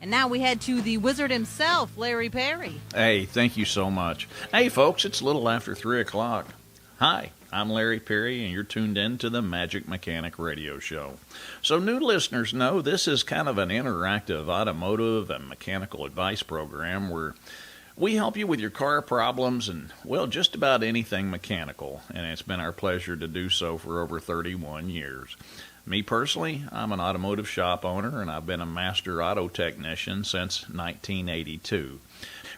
And now we head to the wizard himself, Larry Perry. Hey, thank you so much. Hey, folks, it's a little after 3 o'clock. Hi, I'm Larry Perry, and you're tuned in to the Magic Mechanic Radio Show. So new listeners know this is kind of an interactive automotive and mechanical advice program where we help you with your car problems and, well, just about anything mechanical, and it's been our pleasure to do so for over 31 years. Me personally, I'm an automotive shop owner, and I've been a master auto technician since 1982.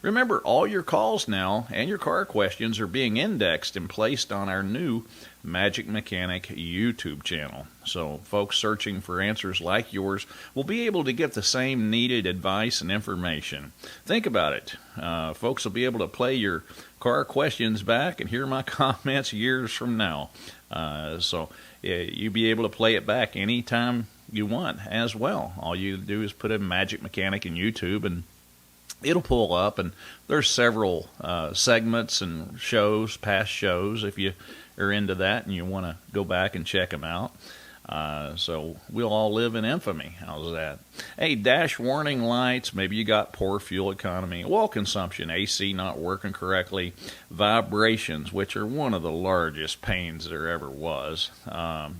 Remember, all your calls now and your car questions are being indexed and placed on our new Magic Mechanic YouTube channel. So folks searching for answers like yours will be able to get the same needed advice and information. Think about it. Folks will be able to play your car questions back and hear my comments years from now. So you'll be able to play it back anytime you want as well. All you do is put in Magic Mechanic in YouTube and it'll pull up, and there's several segments and shows, past shows, if you are into that and you want to go back and check them out. So we'll all live in infamy. How's that? Hey, dash warning lights, maybe you got poor fuel economy, oil consumption, AC not working correctly, vibrations, which are one of the largest pains there ever was,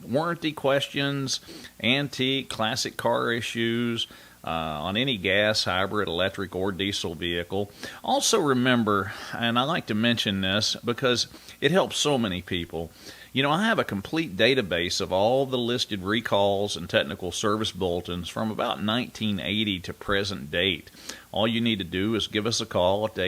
warranty questions, antique, classic car issues, on any gas, hybrid, electric, or diesel vehicle. Also remember, and I like to mention this because it helps so many people, you know, I have a complete database of all the listed recalls and technical service bulletins from about 1980 to present date. All you need to do is give us a call at the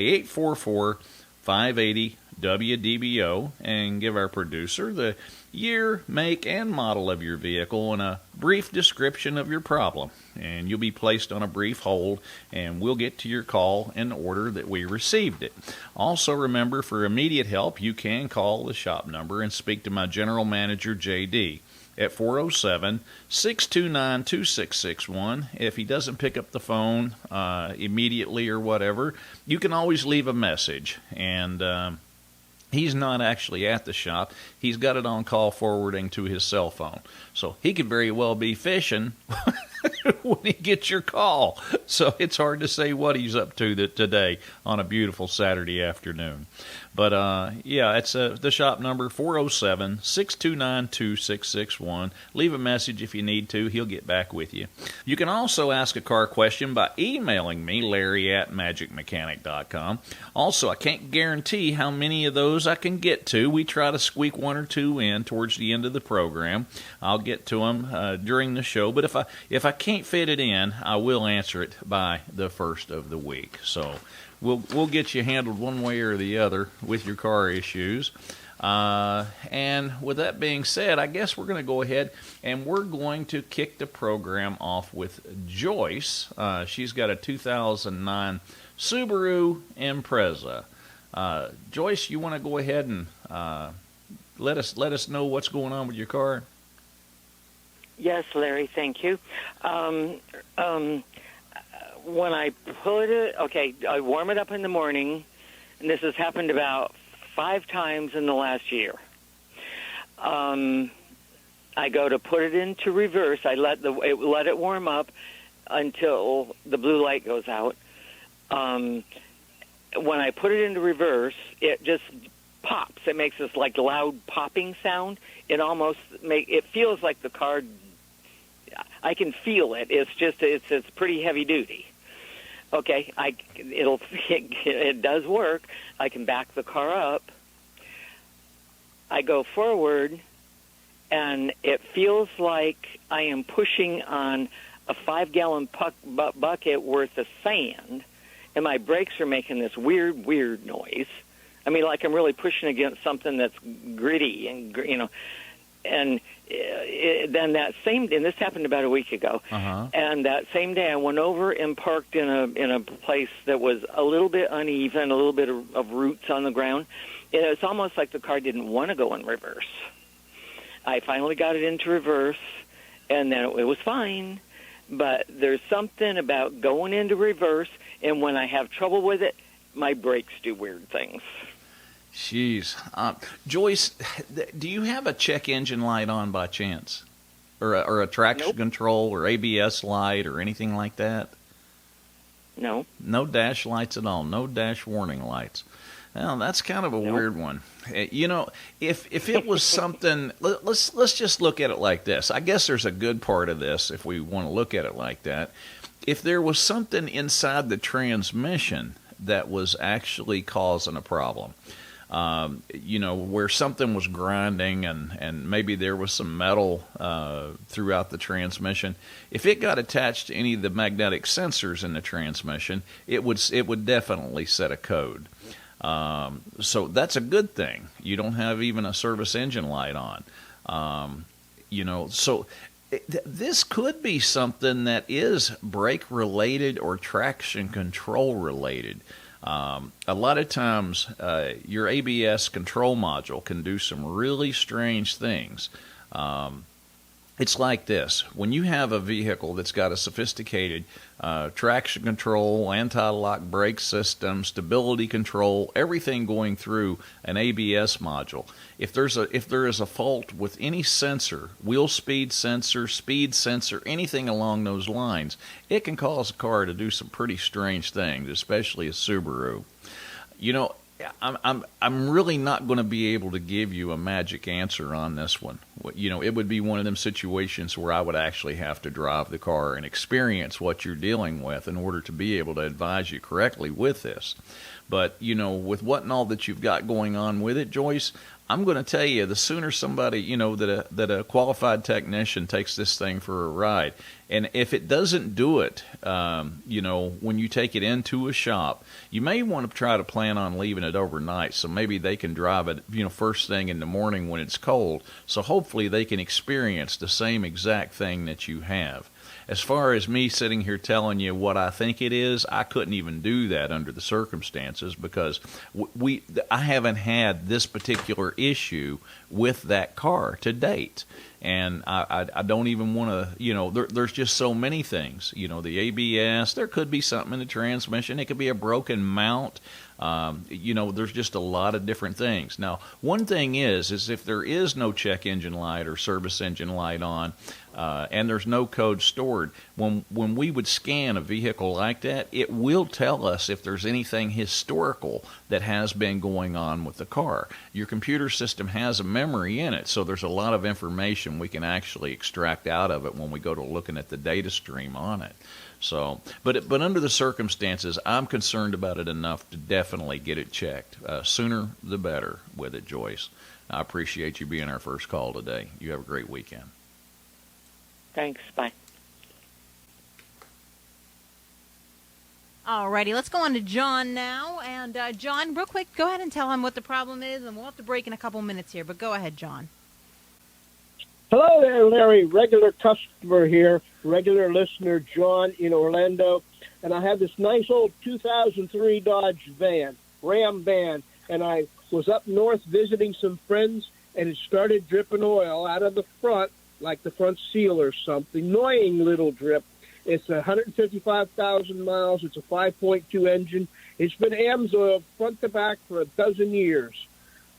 844-580-WDBO and give our producer the year, make, and model of your vehicle and a brief description of your problem. And you'll be placed on a brief hold, and we'll get to your call in the order that we received it. Also remember, for immediate help, you can call the shop number and speak to my general manager, J.D., at 407-629-2661. If he doesn't pick up the phone immediately or whatever, you can always leave a message. And he's not actually at the shop. He's got it on call forwarding to his cell phone. So he could very well be fishing when he gets your call. So it's hard to say what he's up to today on a beautiful Saturday afternoon. But, yeah, it's the shop number, 407-629-2661. Leave a message if you need to. He'll get back with you. You can also ask a car question by emailing me, larry@magicmechanic.com. Also, I can't guarantee how many of those I can get to. We try to squeak one or two in towards the end of the program. I'll get to them during the show. But if I can't fit it in, I will answer it by the first of the week. So we'll get you handled one way or the other with your car issues. And with that being said, I guess we're going to go ahead and we're going to kick the program off with Joyce. She's got a 2009 Subaru Impreza. Joyce, you want to go ahead and let us know what's going on with your car? Yes, Larry, thank you. When I put it, I warm it up in the morning, and this has happened about 5 times in the last year. I go to put it into reverse. I let it warm up until the blue light goes out. When I put it into reverse, it just pops. It makes this like loud popping sound. It feels like the car. I can feel it. It's pretty heavy duty. Okay, it does work. I can back the car up. I go forward, and it feels like I am pushing on a 5-gallon bucket worth of sand, and my brakes are making this weird noise. I mean, like I'm really pushing against something that's gritty and, and then that same day, and this happened about a week ago, and that same day I went over and parked in a place that was a little bit uneven, a little bit of roots on the ground. And it's almost like the car didn't want to go in reverse. I finally got it into reverse, and then it was fine. But there's something about going into reverse, and when I have trouble with it, my brakes do weird things. Jeez. Joyce, do you have a check engine light on by chance? Or a traction control or ABS light or anything like that? No. No dash lights at all. No dash warning lights. Well, that's kind of a weird one. You know, if it was something, let's just look at it like this. I guess there's a good part of this if we want to look at it like that. If there was something inside the transmission that was actually causing a problem, you know, where something was grinding and maybe there was some metal throughout the transmission, if it got attached to any of the magnetic sensors in the transmission, it would definitely set a code. So that's a good thing. You don't have even a service engine light on. You know, so this could be something that is brake related or traction control related. A lot of times, your ABS control module can do some really strange things. It's like this. When you have a vehicle that's got a sophisticated traction control, anti-lock brake system, stability control, everything going through an ABS module, if there is a fault with any sensor, wheel speed sensor, anything along those lines, it can cause a car to do some pretty strange things, especially a Subaru. You know, I'm really not going to be able to give you a magic answer on this one. You know, it would be one of them situations where I would actually have to drive the car and experience what you're dealing with in order to be able to advise you correctly with this. But, you know, with what and all that you've got going on with it, Joyce, I'm going to tell you, the sooner somebody, you know, that a qualified technician takes this thing for a ride, and if it doesn't do it, you know, when you take it into a shop, you may want to try to plan on leaving it overnight, so maybe they can drive it, you know, first thing in the morning when it's cold, so hopefully they can experience the same exact thing that you have. As far as me sitting here telling you what I think it is, I couldn't even do that under the circumstances because I haven't had this particular issue with that car to date. And I don't even want to, you know, there's just so many things. You know, the ABS, there could be something in the transmission. It could be a broken mount. You know, there's just a lot of different things. Now, one thing is if there is no check engine light or service engine light on, and there's no code stored, when we would scan a vehicle like that, it will tell us if there's anything historical that has been going on with the car. Your computer system has a memory in it, so there's a lot of information we can actually extract out of it when we go to looking at the data stream on it. So, but under the circumstances, I'm concerned about it enough to definitely get it checked. Sooner the better with it, Joyce. I appreciate you being our first call today. You have a great weekend. Thanks. Bye. All righty, let's go on to John now. And John, real quick, go ahead and tell him what the problem is, and we'll have to break in a couple minutes here. But go ahead, John. Hello there, Larry. Regular customer here, regular listener, John in Orlando. And I have this nice old 2003 Dodge van, Ram van, and I was up north visiting some friends, and it started dripping oil out of the front, like the front seal or something. Annoying little drip. It's 155,000 miles. It's a 5.2 engine. It's been Amsoil front to back for a dozen years.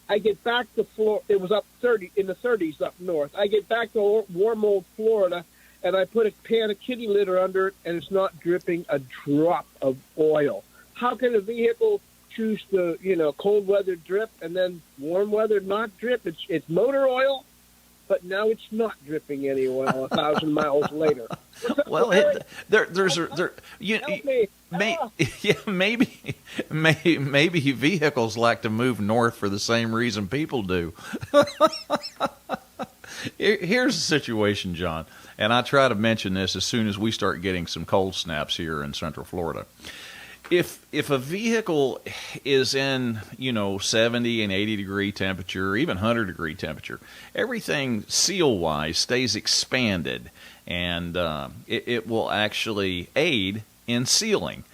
I get back to Florida. It was up in the 30s up north. I get back to warm old Florida, and I put a pan of kitty litter under it, and it's not dripping a drop of oil. How can a vehicle choose to, you know, cold weather drip and then warm weather not drip? It's motor oil, but now it's not dripping any oil 1,000 miles later. Well, maybe vehicles like to move north for the same reason people do. Here's the situation, John, and I try to mention this as soon as we start getting some cold snaps here in Central Florida. If a vehicle is in, you know, 70 and 80 degree temperature, even 100 degree temperature, everything seal-wise stays expanded, and it will actually aid in sealing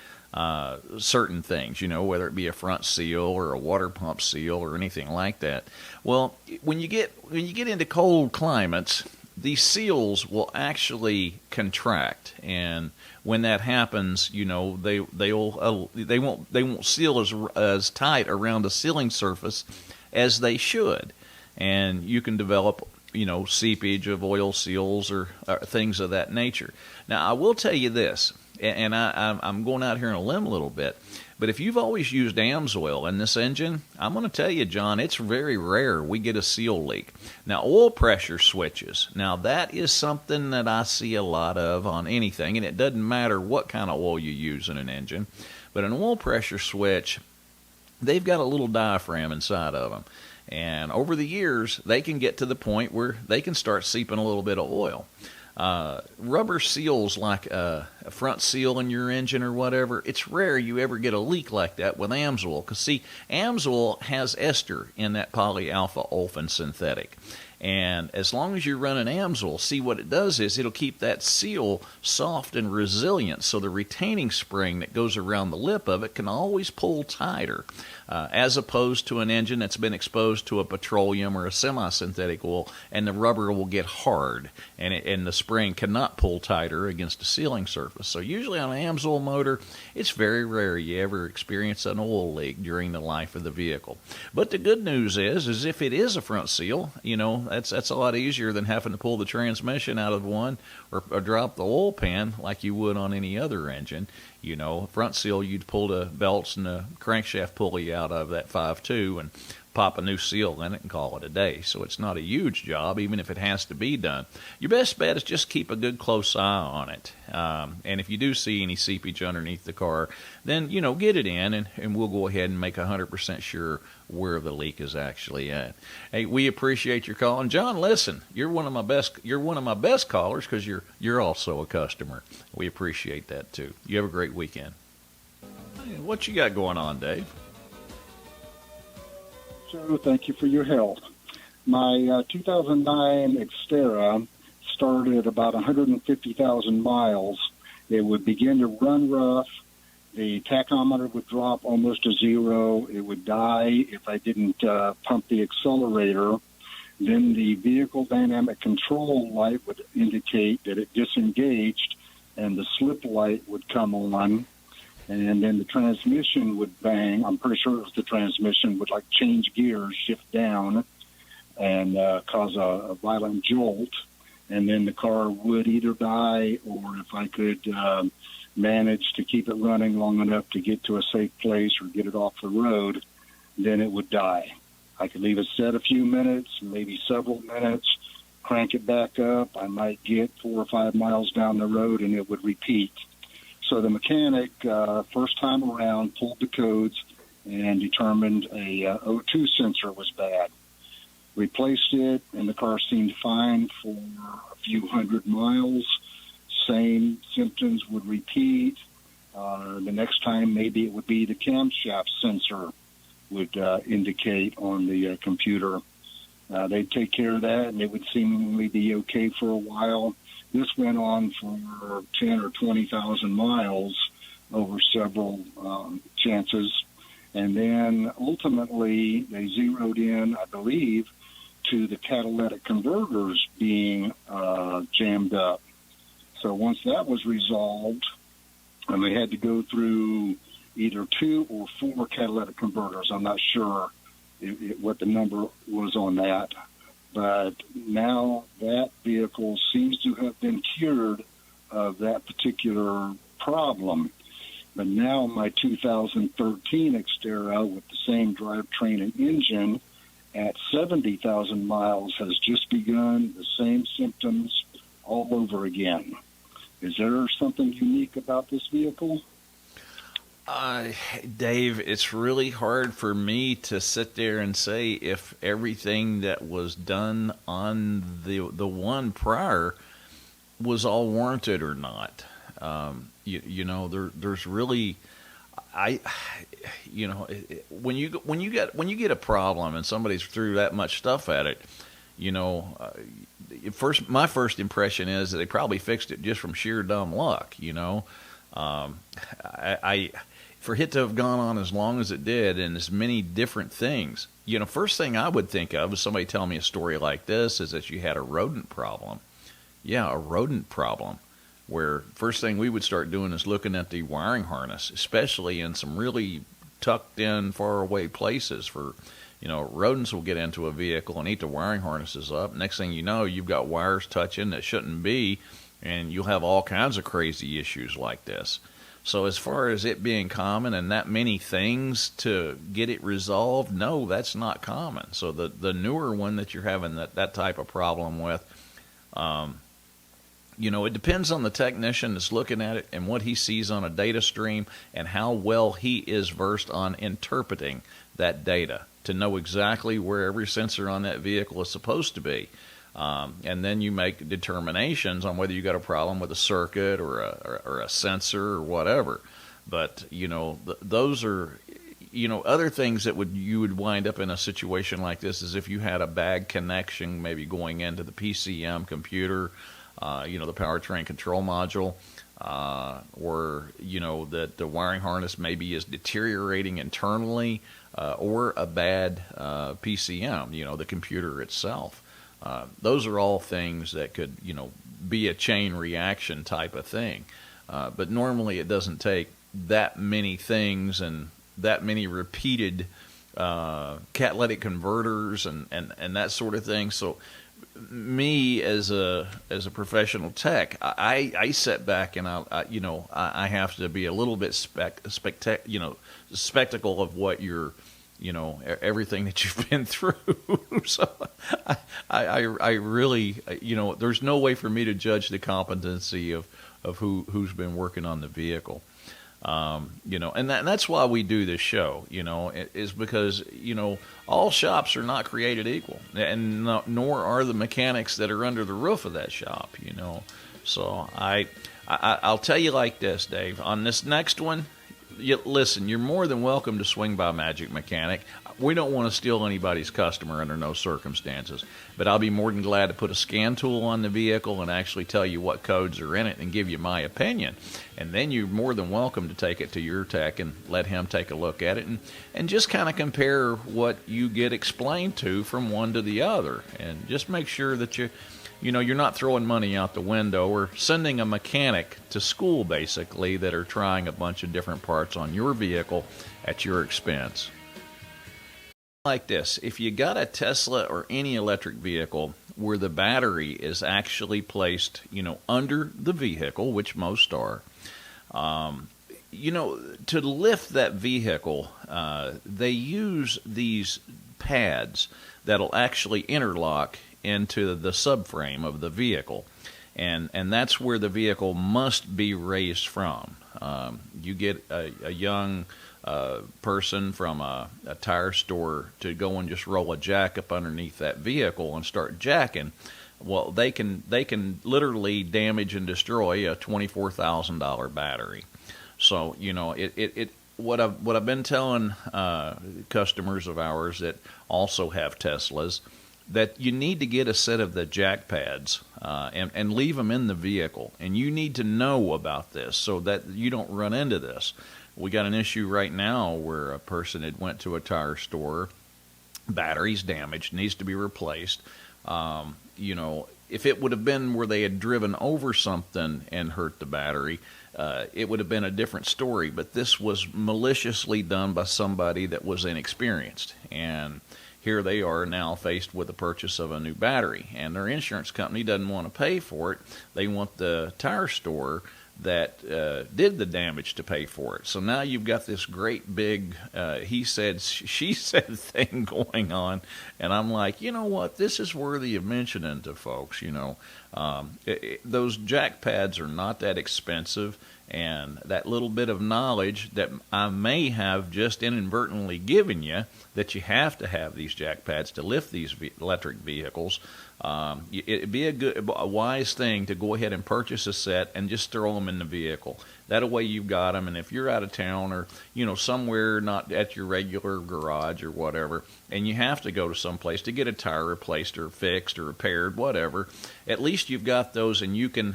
certain things, you know, whether it be a front seal or a water pump seal or anything like that. Well, when you get into cold climates, these seals will actually contract, and when that happens, you know, they won't seal as tight around the sealing surface as they should, and you can develop, you know, seepage of oil seals or things of that nature. Now, I will tell you this: and I'm going out here on a limb a little bit, but if you've always used Amsoil in this engine, I'm going to tell you, John, it's very rare we get a seal leak. Now, oil pressure switches. Now, that is something that I see a lot of on anything, and it doesn't matter what kind of oil you use in an engine. But an oil pressure switch, they've got a little diaphragm inside of them. And over the years, they can get to the point where they can start seeping a little bit of oil. Rubber seals like a front seal in your engine or whatever, it's rare you ever get a leak like that with Amsoil. Because, see, Amsoil has ester in that polyalpha olefin synthetic. And as long as you're running Amsoil, see what it does is it'll keep that seal soft and resilient, so the retaining spring that goes around the lip of it can always pull tighter, as opposed to an engine that's been exposed to a petroleum or a semi-synthetic oil, and the rubber will get hard, and the spring cannot pull tighter against a sealing surface. So usually on an Amsoil motor, it's very rare you ever experience an oil leak during the life of the vehicle. But the good news is if it is a front seal, you know, that's a lot easier than having to pull the transmission out of one or drop the oil pan like you would on any other engine. You know, front seal, you'd pull the belts and the crankshaft pulley out of that 5.2 and pop a new seal in it and call it a day. So it's not a huge job, even if it has to be done. Your best bet is just keep a good close eye on it. And if you do see any seepage underneath the car, then, you know, get it in, and we'll go ahead and make 100% sure where the leak is actually at. Hey, we appreciate your call. And John, listen, you're one of my best callers because you're also a customer. We appreciate that too. You have a great weekend. Hey, what you got going on, Dave? So thank you for your help. My 2009 Xterra started about 150,000 miles. It would begin to run rough. The tachometer would drop almost to zero. It would die if I didn't pump the accelerator. Then the vehicle dynamic control light would indicate that it disengaged, and the slip light would come on. And then the transmission would bang. I'm pretty sure it was the transmission would like change gears, shift down, and cause a violent jolt. And then the car would either die, or if I could manage to keep it running long enough to get to a safe place or get it off the road, then it would die. I could leave it set a few minutes, maybe several minutes, crank it back up. I might get 4 or 5 miles down the road, and it would repeat. So the mechanic, first time around, pulled the codes and determined a O2 sensor was bad. Replaced it, and the car seemed fine for a few hundred miles. Same symptoms would repeat. The next time, maybe it would be the camshaft sensor would indicate on the computer. They'd take care of that, and it would seemingly be okay for a while. This went on for 10 or 20,000 miles over several chances. And then ultimately they zeroed in, I believe, to the catalytic converters being jammed up. So once that was resolved, and they had to go through either 2 or 4 catalytic converters, I'm not sure what the number was on that. But now that vehicle seems to have been cured of that particular problem. But now my 2013 Xterra with the same drivetrain and engine at 70,000 miles has just begun the same symptoms all over again. Is there something unique about this vehicle? Dave, it's really hard for me to sit there and say if everything that was done on the one prior was all warranted or not. There's really, when you get a problem and somebody's threw that much stuff at it, my first impression is that they probably fixed it just from sheer dumb luck. For it to have gone on as long as it did and as many different things, first thing I would think of is somebody telling me a story like this is that you had a rodent problem. Yeah, a rodent problem, where first thing we would start doing is looking at the wiring harness, especially in some really tucked in, far away places for, rodents will get into a vehicle and eat the wiring harnesses up. Next thing you know, you've got wires touching that shouldn't be, and you'll have all kinds of crazy issues like this. So as far as it being common and that many things to get it resolved, no, that's not common. So the newer one that you're having that type of problem with, it depends on the technician that's looking at it and what he sees on a data stream and how well he is versed on interpreting that data to know exactly where every sensor on that vehicle is supposed to be. And then you make determinations on whether you got a problem with a circuit or a sensor or whatever. But, those are, other things that you would wind up in a situation like this is if you had a bad connection maybe going into the PCM computer, the powertrain control module, or, that the wiring harness maybe is deteriorating internally, or a bad PCM, the computer itself. Those are all things that could, be a chain reaction type of thing. But normally it doesn't take that many things and that many repeated catalytic converters and that sort of thing. So me as a professional tech, I sit back and I have to be a little bit spectacle of what you're, everything that you've been through. So I really, there's no way for me to judge the competency of who's been working on the vehicle. And that's why we do this show, is because, all shops are not created equal, and nor are the mechanics that are under the roof of that shop, So I'll tell you like this, Dave, on this next one, listen, you're more than welcome to swing by Magic Mechanic. We don't want to steal anybody's customer under no circumstances, but I'll be more than glad to put a scan tool on the vehicle and actually tell you what codes are in it and give you my opinion. And then you're more than welcome to take it to your tech and let him take a look at it and just kind of compare what you get explained to from one to the other. And just make sure that you're not throwing money out the window or sending a mechanic to school, basically, that are trying a bunch of different parts on your vehicle at your expense. Like this, if you got a Tesla or any electric vehicle where the battery is actually placed, under the vehicle, which most are, to lift that vehicle, they use these pads that'll actually interlock into the subframe of the vehicle, and that's where the vehicle must be raised from. You get a young person from a tire store to go and just roll a jack up underneath that vehicle and start jacking. Well, they can literally damage and destroy a $24,000 battery. So what I've been telling customers of ours that also have Teslas, that you need to get a set of the jack pads and leave them in the vehicle. And you need to know about this so that you don't run into this. We got an issue right now where a person had went to a tire store, battery's damaged, needs to be replaced. If it would have been where they had driven over something and hurt the battery, it would have been a different story. But this was maliciously done by somebody that was inexperienced. And here they are now faced with the purchase of a new battery, and their insurance company doesn't want to pay for it. They want the tire store that did the damage to pay for it. So now you've got this great big he said, she said thing going on, and I'm like, you know what? This is worthy of mentioning to folks. Those jack pads are not that expensive, and that little bit of knowledge that I may have just inadvertently given you, that you have to have these jack pads to lift these electric vehicles. It'd be a wise thing to go ahead and purchase a set and just throw them in the vehicle. That way you've got them, and if you're out of town or somewhere not at your regular garage or whatever, and you have to go to some place to get a tire replaced or fixed or repaired, whatever, at least you've got those, and you can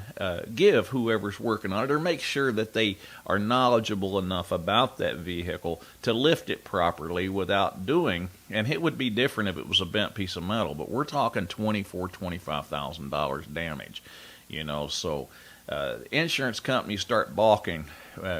give whoever's working on it, or make sure that they are knowledgeable enough about that vehicle to lift it properly without doing. And it would be different if it was a bent piece of metal, but we're talking $24,000, $25,000 damage. So insurance companies start balking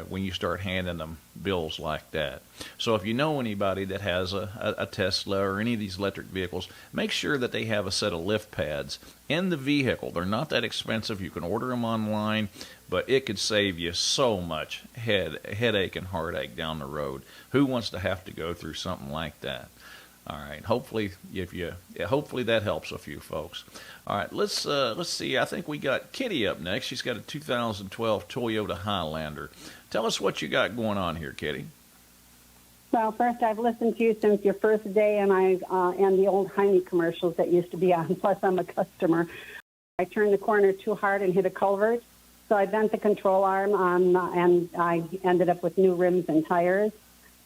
when you start handing them bills like that. So if you know anybody that has a Tesla or any of these electric vehicles, make sure that they have a set of lift pads in the vehicle. They're not that expensive. You can order them online, but it could save you so much headache and heartache down the road. Who wants to have to go through something like that? All right. Hopefully that helps a few folks. All right. Let's see. I think we got Kitty up next. She's got a 2012 Toyota Highlander. Tell us what you got going on here, Kitty. Well, first, I've listened to you since your first day, and and the old Heine commercials that used to be on. Plus, I'm a customer. I turned the corner too hard and hit a culvert, so I bent the control arm and I ended up with new rims and tires.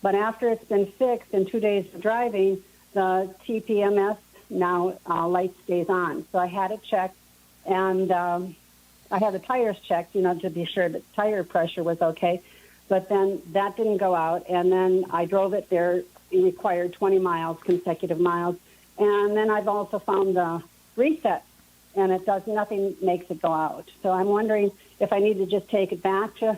But after it's been fixed in 2 days of driving, the TPMS now light stays on. So I had it checked, and I had the tires checked, to be sure that tire pressure was okay. But then that didn't go out, and then I drove it there. It required 20 miles, consecutive miles. And then I've also found the reset, and nothing makes it go out. So I'm wondering if I need to just take it back to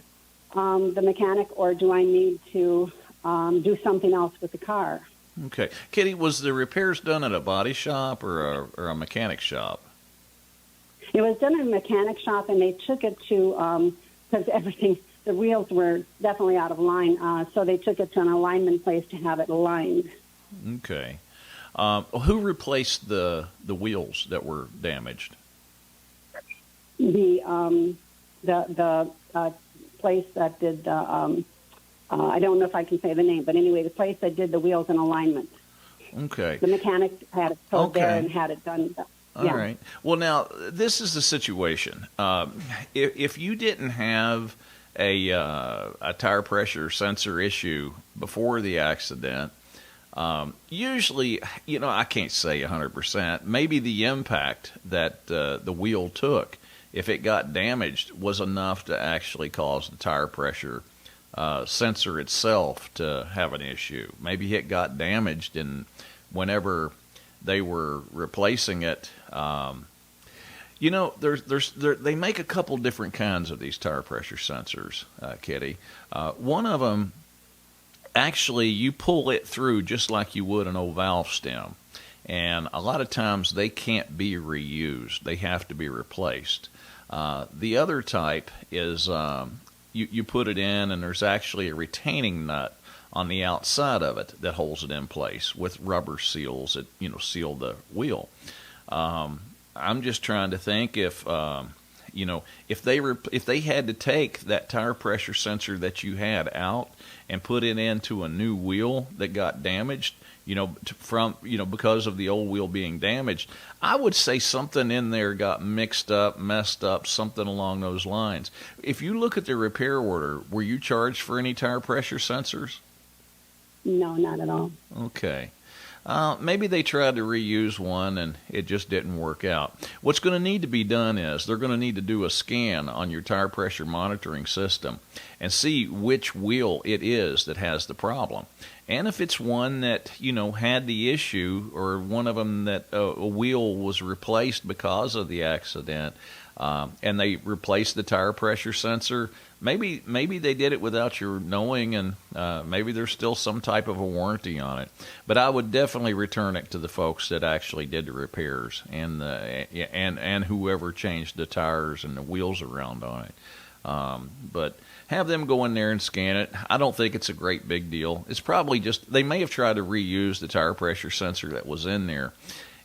the mechanic, or do I need to do something else with the car? Okay. Kitty, was the repairs done at a body shop or a mechanic shop? It was done at a mechanic shop, and they took it to, because the wheels were definitely out of line, so they took it to an alignment place to have it aligned. Okay. Who replaced the wheels that were damaged? The place that did the, I don't know if I can say the name, but anyway, the place that did the wheels in alignment. Okay. The mechanic had it towed there and had it done. All right. Well, now, this is the situation. If you didn't have a tire pressure sensor issue before the accident, usually, I can't say 100%. Maybe the impact that the wheel took, if it got damaged, was enough to actually cause the tire pressure sensor itself to have an issue. Maybe it got damaged, and whenever they were replacing it, they make a couple different kinds of these tire pressure sensors, Kitty. One of them, actually, you pull it through just like you would an old valve stem, and a lot of times they can't be reused. They have to be replaced. The other type is you put it in, and there's actually a retaining nut on the outside of it that holds it in place with rubber seals that seal the wheel. I'm just trying to think if they had to take that tire pressure sensor that you had out and put it into a new wheel that got damaged, because of the old wheel being damaged, I would say something in there got mixed up, messed up, something along those lines. If you look at the repair order, were you charged for any tire pressure sensors? No, not at all. Okay. Maybe they tried to reuse one and it just didn't work out. What's going to need to be done is they're going to need to do a scan on your tire pressure monitoring system and see which wheel it is that has the problem. And if it's one that, had the issue, or one of them that a wheel was replaced because of the accident, and they replaced the tire pressure sensor, maybe they did it without your knowing, and maybe there's still some type of a warranty on it. But I would definitely return it to the folks that actually did the repairs and whoever changed the tires and the wheels around on it. But have them go in there and scan it. I don't think it's a great big deal. It's probably just, they may have tried to reuse the tire pressure sensor that was in there.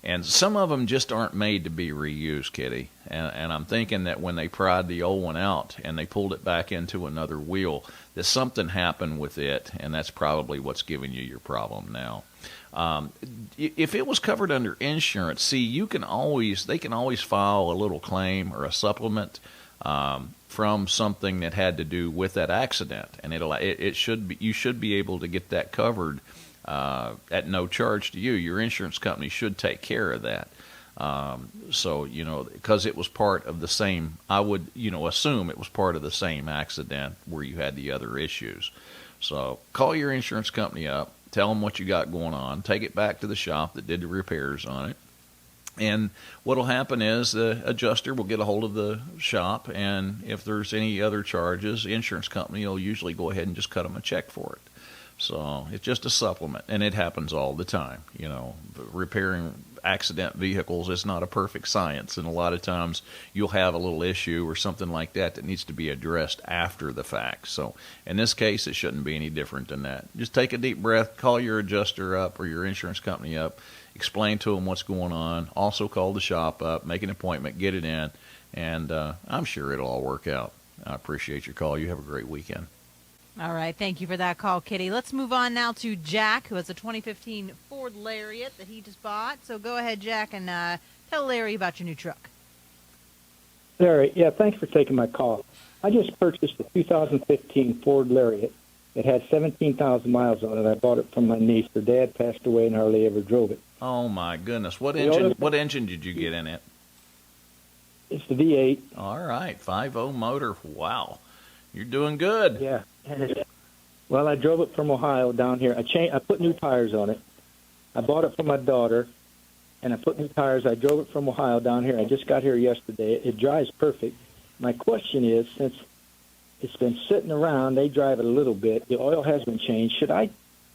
And some of them just aren't made to be reused, Kitty. And I'm thinking that when they pried the old one out and they pulled it back into another wheel, that something happened with it, and that's probably what's giving you your problem now. If it was covered under insurance, they can always file a little claim or a supplement from something that had to do with that accident, and you should be able to get that covered at no charge to you. Your insurance company should take care of that. Because it was part of the same, I would, assume it was part of the same accident where you had the other issues. So call your insurance company up, tell them what you got going on, take it back to the shop that did the repairs on it, And what'll happen is the adjuster will get a hold of the shop, and if there's any other charges, the insurance company will usually go ahead and just cut them a check for it. So it's just a supplement, and it happens all the time. You know, repairing accident vehicles is not a perfect science, and a lot of times you'll have a little issue or something like that that needs to be addressed after the fact. So in this case, it shouldn't be any different than that. Just take a deep breath, call your adjuster up or your insurance company up, explain to them what's going on, also call the shop up, make an appointment, get it in, and I'm sure it'll all work out. I appreciate your call. You have a great weekend. All right, thank you for that call, Kitty. Let's move on now to Jack, who has a 2015 Ford Lariat that he just bought. So go ahead, Jack, and tell Larry about your new truck. Larry, yeah, thanks for taking my call. I just purchased a 2015 Ford Lariat. It had 17,000 miles on it. I bought it from my niece. Her dad passed away and hardly ever drove it. Oh, my goodness. What engine did you get in it? It's the V8. All right, 5.0 motor. Wow. You're doing good. Yeah. Well, I drove it from Ohio down here. I put new tires on it. I bought it for my daughter, and I put new tires. I drove it from Ohio down here. I just got here yesterday. It drives perfect. My question is, since it's been sitting around, they drive it a little bit. The oil has been changed. Should I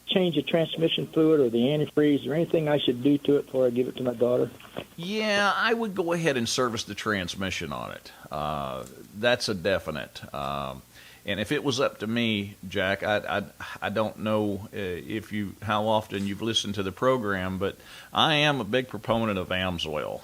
change the transmission fluid or the antifreeze or anything I should do to it before I give it to my daughter? Yeah, I would go ahead and service the transmission on it. That's a definite. And if it was up to me, Jack, I don't know how often you've listened to the program, but I am a big proponent of Amsoil.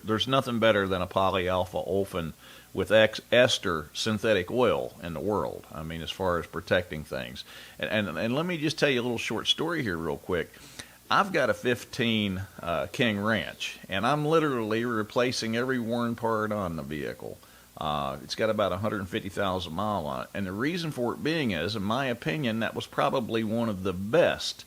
There's nothing better than a polyalpha olefin with ester synthetic oil in the world. I mean, as far as protecting things. And let me just tell you a little short story here real quick. I've got a 15 King Ranch, and I'm literally replacing every worn part on the vehicle. It's got about 150,000 miles on it. And the reason for it being is, in my opinion, that was probably one of the best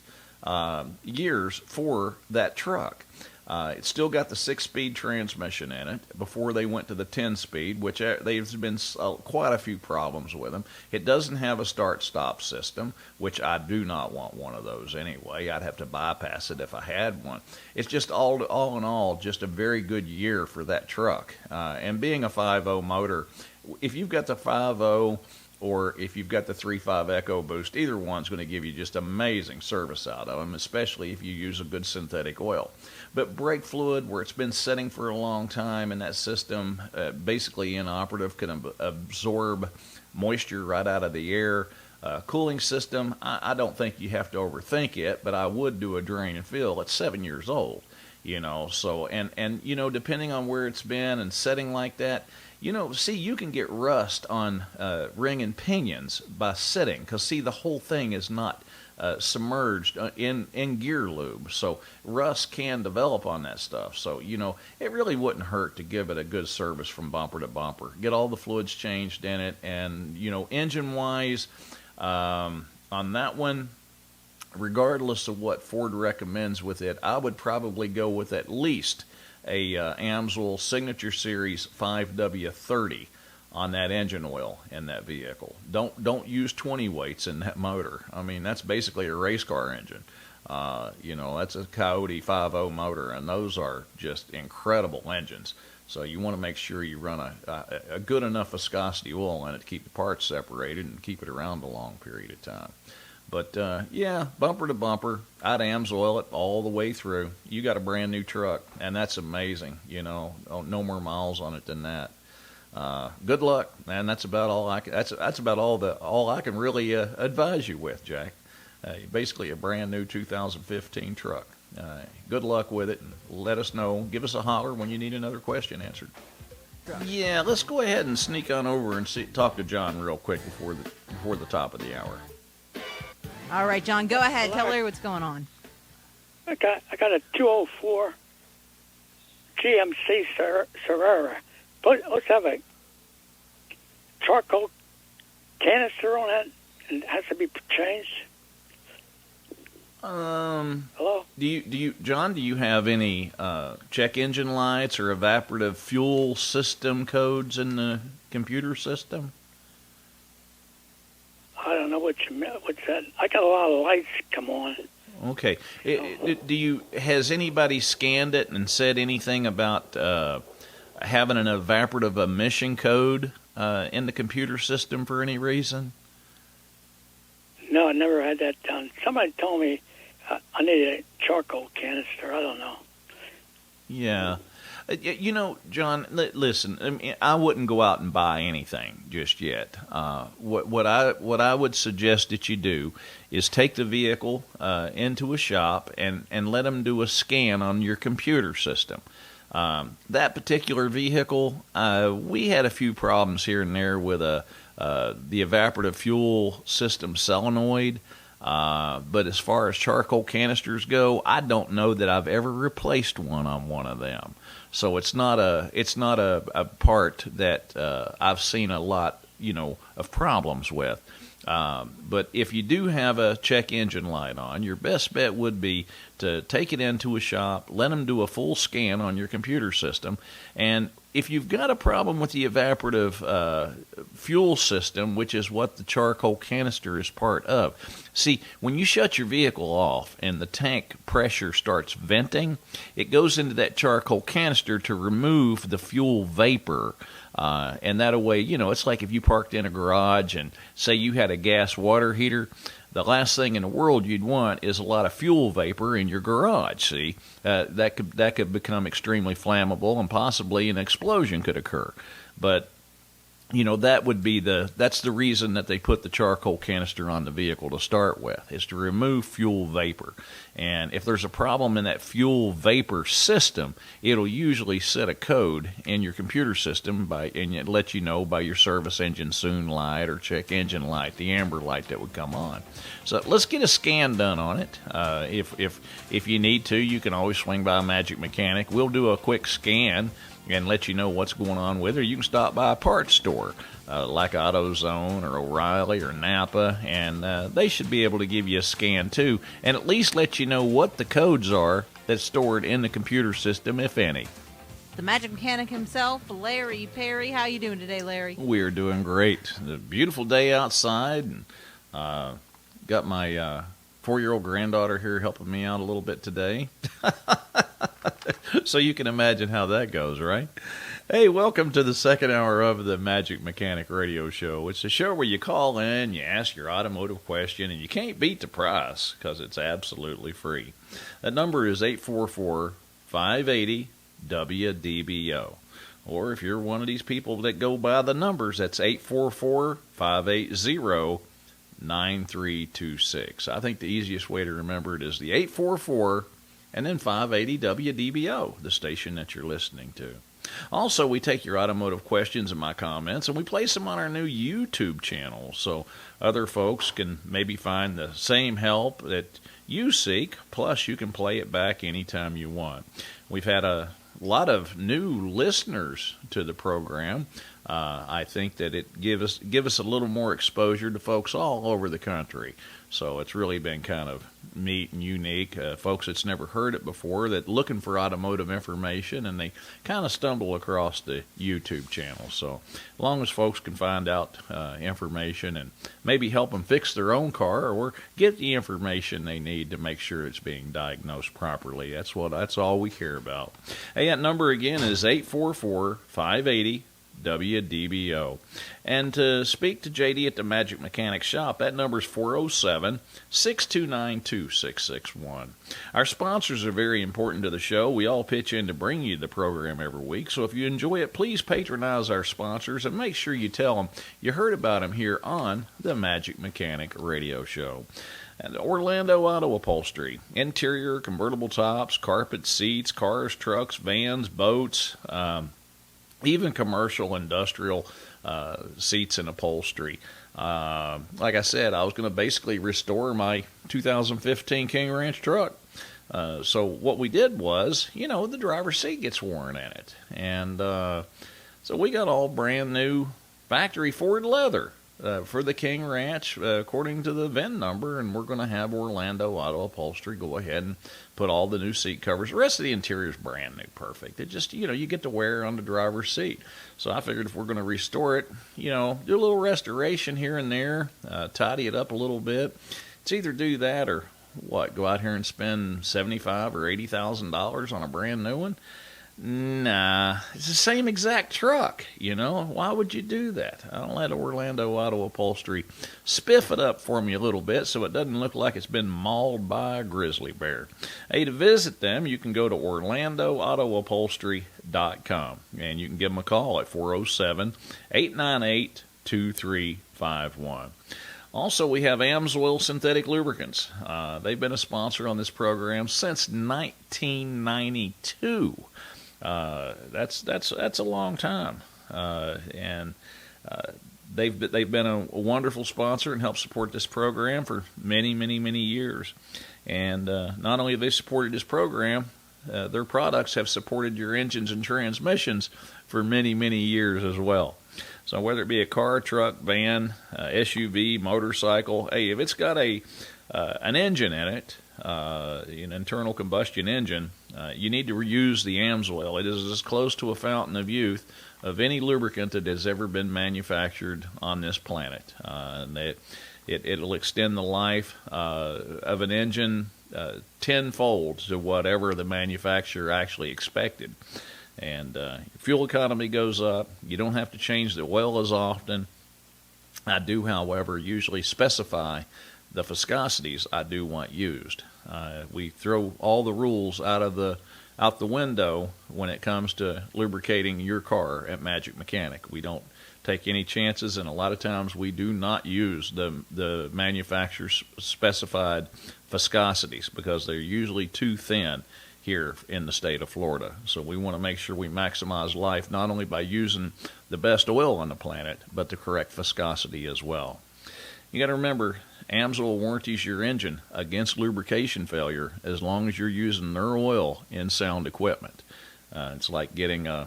years for that truck. It's still got the 6-speed transmission in it before they went to the 10-speed, which there's been quite a few problems with them. It doesn't have a start-stop system, which I do not want one of those anyway. I'd have to bypass it if I had one. It's just all in all, just a very good year for that truck. And being a 5.0 motor, if you've got the 5.0 or if you've got the 3.5 EcoBoost, either one's going to give you just amazing service out of them, especially if you use a good synthetic oil. But brake fluid, where it's been sitting for a long time and that system basically inoperative, can absorb moisture right out of the air. Cooling system, I don't think you have to overthink it, but I would do a drain and fill. It's 7 years old, so, and depending on where it's been and setting like that, you can get rust on ring and pinions by sitting, because, the whole thing is not submerged in gear lube. So rust can develop on that stuff. So, it really wouldn't hurt to give it a good service from bumper to bumper. Get all the fluids changed in it. And, engine-wise, on that one, regardless of what Ford recommends with it, I would probably go with at least a Amsoil Signature Series 5W30 on that engine oil in that vehicle. Don't use 20 weights in that motor. I mean, that's basically a race car engine. That's a Coyote 5.0 motor, and those are just incredible engines. So you want to make sure you run a good enough viscosity oil in it to keep the parts separated and keep it around a long period of time. But, bumper to bumper, I'd Amsoil it all the way through. You got a brand new truck, and that's amazing. No more miles on it than that. Good luck, and that's about all that's about all I can really advise you with, Jack. Basically a brand new 2015 truck. Good luck with it, and let us know. Give us a holler when you need another question answered. Yeah, let's go ahead and sneak on over and talk to John real quick before the top of the hour. All right, John, go ahead. Tell Larry what's going on. I got a 204 GMC Carrera. But let's have a charcoal canister on it, and it has to be changed. Hello? John, do you have any check engine lights or evaporative fuel system codes in the computer system? I don't know what you meant. What's that? I got a lot of lights come on. Okay. Has anybody scanned it and said anything about having an evaporative emission code in the computer system for any reason? No, I never had that done. Somebody told me I need a charcoal canister. I don't know. Yeah. John, listen, I wouldn't go out and buy anything just yet. What I would suggest that you do is take the vehicle into a shop and let them do a scan on your computer system. That particular vehicle, we had a few problems here and there with the evaporative fuel system solenoid. But as far as charcoal canisters go, I don't know that I've ever replaced one on one of them. So it's not a part that I've seen a lot, of problems with. But if you do have a check engine light on, your best bet would be to take it into a shop, let them do a full scan on your computer system, and if you've got a problem with the evaporative fuel system, which is what the charcoal canister is part of, see, when you shut your vehicle off and the tank pressure starts venting, it goes into that charcoal canister to remove the fuel vapor. And that way, it's like if you parked in a garage and say you had a gas water heater, the last thing in the world you'd want is a lot of fuel vapor in your garage. See, that could become extremely flammable, and possibly an explosion could occur. But that's the reason that they put the charcoal canister on the vehicle to start with, is to remove fuel vapor. And if there's a problem in that fuel vapor system, it'll usually set a code in your computer system and it let you know by your service engine soon light or check engine light, the amber light that would come on. So let's get a scan done on it. If you need to, you can always swing by a Magic Mechanic. We'll do a quick scan and let you know what's going on with it. Or you can stop by a parts store like AutoZone or O'Reilly or Napa, and they should be able to give you a scan too, and at least let you know what the codes are that's stored in the computer system, if any. The Magic Mechanic himself, Larry Perry. How you doing today, Larry? We're doing great. It's a beautiful day outside, and got my 4-year-old granddaughter here helping me out a little bit today. So you can imagine how that goes, right? Hey, welcome to the second hour of the Magic Mechanic Radio Show. It's a show where you call in, you ask your automotive question, and you can't beat the price because it's absolutely free. That number is 844-580-WDBO. Or if you're one of these people that go by the numbers, that's 844-580-9326. I think the easiest way to remember it is the 844 and then 580 WDBO, the station that you're listening to. Also, we take your automotive questions and my comments, and we place them on our new YouTube channel so other folks can maybe find the same help that you seek, plus you can play it back anytime you want. We've had a lot of new listeners to the program. I think that it give us a little more exposure to folks all over the country. So it's really been kind of neat and unique. Folks that's never heard it before that looking for automotive information, and they kind of stumble across the YouTube channel. So as long as folks can find out information and maybe help them fix their own car or get the information they need to make sure it's being diagnosed properly, that's all we care about. Hey, that number again is 844-580 WDBO. And to speak to JD at the Magic Mechanic Shop, that number is 407-629-2661. Our sponsors are very important to the show. We all pitch in to bring you the program every week. So if you enjoy it, please patronize our sponsors and make sure you tell them you heard about them here on the Magic Mechanic Radio Show. And Orlando Auto Upholstery, interior, convertible tops, carpet seats, cars, trucks, vans, boats, even commercial, industrial seats and upholstery. Like I said, I was going to basically restore my 2015 King Ranch truck. So what we did was, the driver's seat gets worn in it. And so we got all brand new factory Ford leather for the King Ranch according to the VIN number. And we're going to have Orlando Auto Upholstery go ahead and put all the new seat covers. The rest of the interior is brand new, perfect. It just, you get to wear on the driver's seat. So I figured if we're going to restore it, do a little restoration here and there, tidy it up a little bit. It's either do that or go out here and spend $75,000 or $80,000 on a brand new one? Nah, it's the same exact truck, you know. Why would you do that? I'll let Orlando Auto Upholstery spiff it up for me a little bit so it doesn't look like it's been mauled by a grizzly bear. Hey, to visit them, you can go to OrlandoAutoUpholstery.com, and you can give them a call at 407-898-2351. Also, we have Amsoil Synthetic Lubricants. They've been a sponsor on this program since 1992. That's a long time, and they've been a wonderful sponsor and helped support this program for many years. And not only have they supported this program, their products have supported your engines and transmissions for many years as well. So whether it be a car, truck, van, SUV, motorcycle, hey, if it's got an engine in it, an internal combustion engine, you need to use the Amsoil. It is as close to a fountain of youth of any lubricant that has ever been manufactured on this planet. It'll extend the life of an engine tenfold to whatever the manufacturer actually expected. And fuel economy goes up. You don't have to change the oil as often. I do, however, usually specify the viscosities I do want used. We throw all the rules out the window when it comes to lubricating your car at Magic Mechanic. We don't take any chances, and a lot of times we do not use the manufacturer's specified viscosities because they're usually too thin here in the state of Florida. So we want to make sure we maximize life not only by using the best oil on the planet, but the correct viscosity as well. You got to remember, Amsoil warranties your engine against lubrication failure as long as you're using their oil in sound equipment. It's like getting a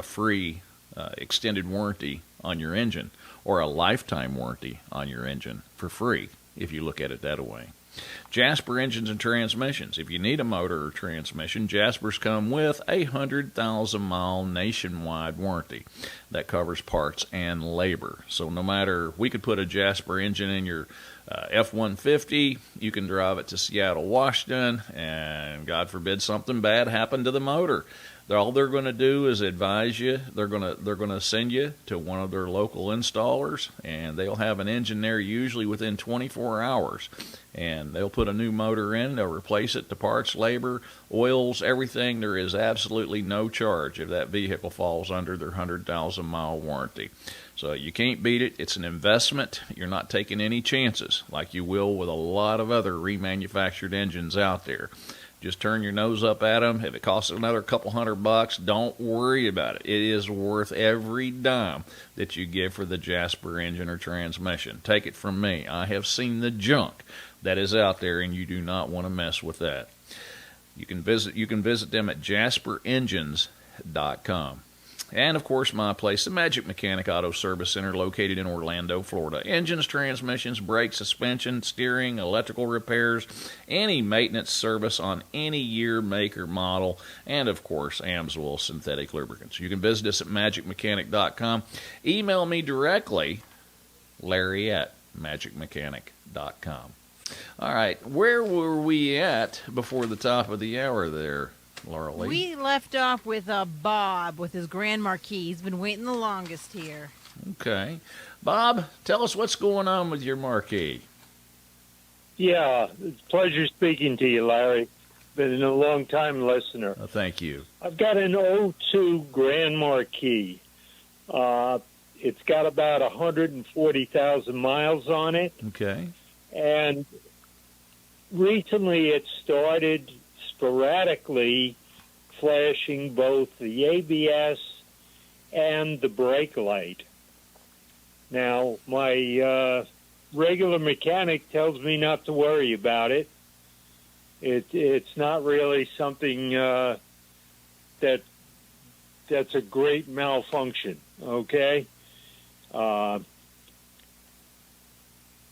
free extended warranty on your engine or a lifetime warranty on your engine for free if you look at it that way. Jasper Engines and Transmissions. If you need a motor or transmission, Jasper's come with a 100,000-mile nationwide warranty that covers parts and labor. So no matter, we could put a Jasper engine in your F-150, you can drive it to Seattle, Washington, and God forbid something bad happened to the motor. All they're going to do is advise you. They're going to send you to one of their local installers, and they'll have an engine there usually within 24 hours. And they'll put a new motor in. They'll replace it, the parts, labor, oils, everything. There is absolutely no charge if that vehicle falls under their 100,000-mile warranty. So you can't beat it. It's an investment. You're not taking any chances like you will with a lot of other remanufactured engines out there. Just turn your nose up at them. If it costs another couple $100, don't worry about it. It is worth every dime that you give for the Jasper engine or transmission. Take it from me. I have seen the junk that is out there, and you do not want to mess with that. You can visit them at jasperengines.com. And, of course, my place, the Magic Mechanic Auto Service Center, located in Orlando, Florida. Engines, transmissions, brakes, suspension, steering, electrical repairs, any maintenance service on any year, make, or model, and, of course, Amsoil Synthetic Lubricants. You can visit us at magicmechanic.com. Email me directly, Larry at magicmechanic.com. All right, where were we at before the top of the hour there, Laura Lee? We left off with Bob with his Grand Marquis. He's been waiting the longest here. Okay. Bob, tell us what's going on with your Marquis. Yeah, it's a pleasure speaking to you, Larry. Been a long-time listener. Oh, thank you. I've got an 02 Grand Marquis. It's got about 140,000 miles on it. Okay. And recently it started sporadically flashing both the ABS and the brake light. Now, my regular mechanic tells me not to worry about it. It's not really something that's a great malfunction, okay?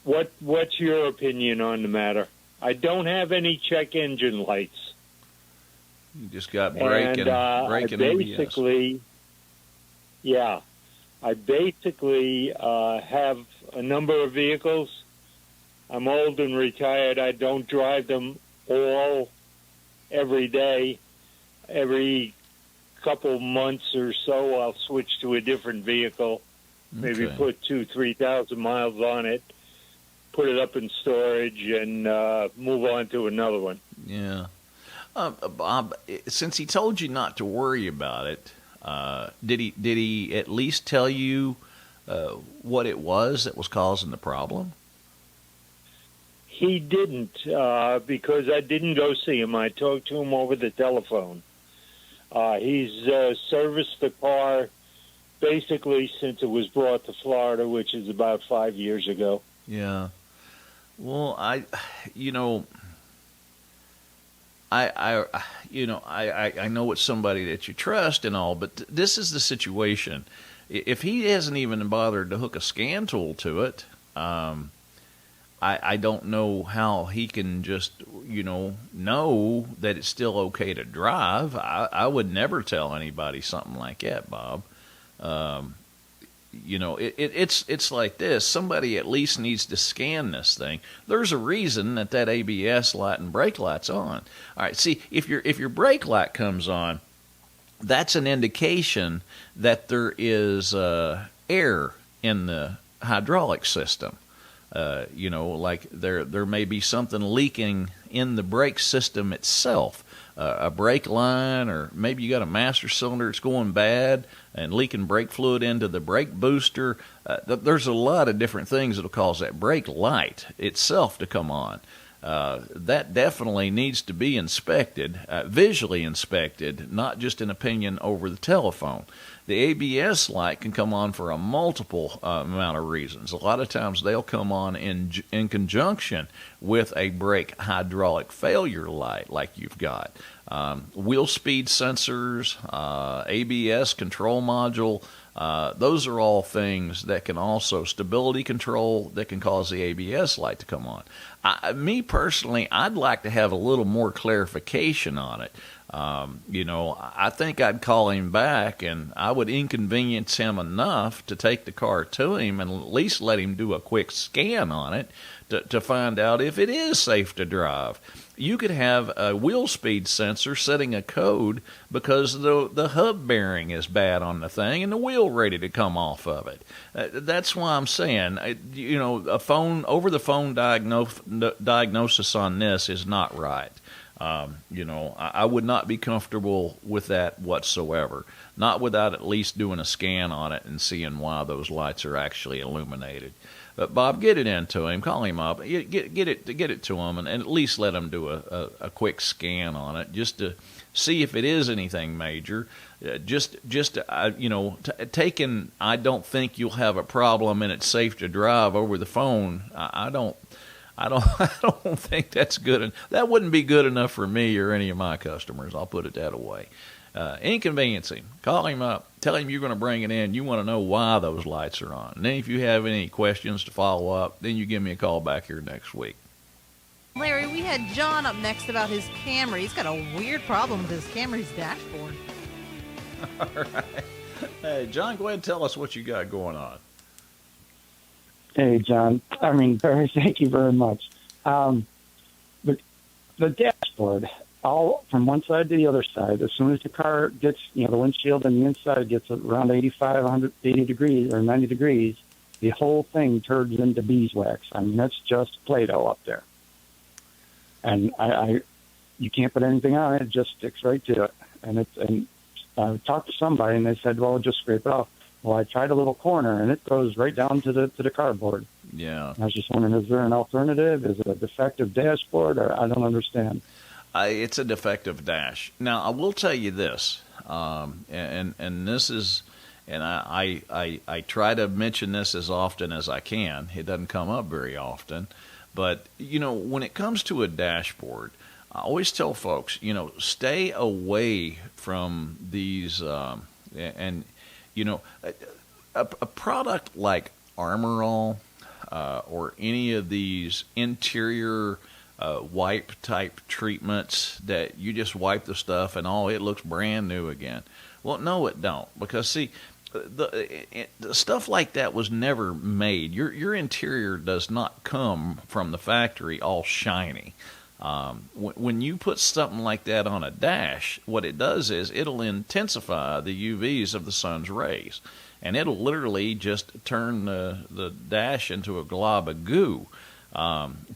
What's your opinion on the matter? I don't have any check engine lights. You just got brake and basically, yeah, I basically have a number of vehicles, I'm old and retired. I don't drive them all every day. Every couple months or so, I'll switch to a different vehicle. Maybe put 2,000-3,000 miles on it, put it up in storage, and move on to another one. Yeah. Bob, since he told you not to worry about it, did he at least tell you what it was that was causing the problem? He didn't, because I didn't go see him. I talked to him over the telephone. He's serviced the car basically since it was brought to Florida, which is about 5 years ago. Yeah. Well, I know it's somebody that you trust and all, but this is the situation. If he hasn't even bothered to hook a scan tool to it, I don't know how he can just, know that it's still okay to drive. I would never tell anybody something like that, Bob. It's like this. Somebody at least needs to scan this thing. There's a reason that ABS light and brake light's on. All right, see, if your brake light comes on, that's an indication that there is air in the hydraulic system. Like there may be something leaking in the brake system itself, a brake line, or maybe you got a master cylinder that's going bad and leaking brake fluid into the brake booster. There's a lot of different things that'll cause that brake light itself to come on. That definitely needs to be inspected, visually inspected, not just an opinion over the telephone. The ABS light can come on for a multiple amount of reasons. A lot of times they'll come on in conjunction with a brake hydraulic failure light like you've got. Wheel speed sensors, ABS control module, those are all things that can also, stability control, that can cause the ABS light to come on. Me personally, I'd like to have a little more clarification on it. I think I'd call him back and I would inconvenience him enough to take the car to him and at least let him do a quick scan on it to find out if it is safe to drive. You could have a wheel speed sensor setting a code because the hub bearing is bad on the thing and the wheel ready to come off of it. That's why I'm saying, a over the phone diagnosis on this is not right. I would not be comfortable with that whatsoever. Not without at least doing a scan on it and seeing why those lights are actually illuminated. But Bob, get it into him. Call him up. Get it to him, and at least let him do a quick scan on it, just to see if it is anything major. Taking, I don't think you'll have a problem, and it's safe to drive over the phone. I don't think that's good. That wouldn't be good enough for me or any of my customers. I'll put it that way. Inconvenience him. Call him up. Tell him you're going to bring it in. You want to know why those lights are on. And then if you have any questions to follow up, then you give me a call back here next week. Larry, we had John up next about his Camry. He's got a weird problem with his Camry's dashboard. All right. Hey, John, go ahead and tell us what you got going on. Hey, John. Barry, thank you very much. But the dashboard, all from one side to the other side, as soon as the car gets, the windshield and the inside gets around 85, 180 degrees or 90 degrees, the whole thing turns into beeswax. That's just Play-Doh up there. And you can't put anything on it; it just sticks right to it. And I talked to somebody, and they said, "Well, just scrape it off." Well, I tried a little corner, and it goes right down to the cardboard. Yeah. I was just wondering, is there an alternative? Is it a defective dashboard, or I don't understand? It's a defective dash. Now, I will tell you this, and this is, and I try to mention this as often as I can. It doesn't come up very often, but when it comes to a dashboard, I always tell folks, stay away from these, a product like Armor All or any of these interior wipe type treatments that you just wipe the stuff and it looks brand new again. Well, no, it don't, because see, the stuff like that was never made. Your interior does not come from the factory all shiny. When you put something like that on a dash, what it does is it'll intensify the UVs of the sun's rays, and it'll literally just turn the dash into a glob of goo.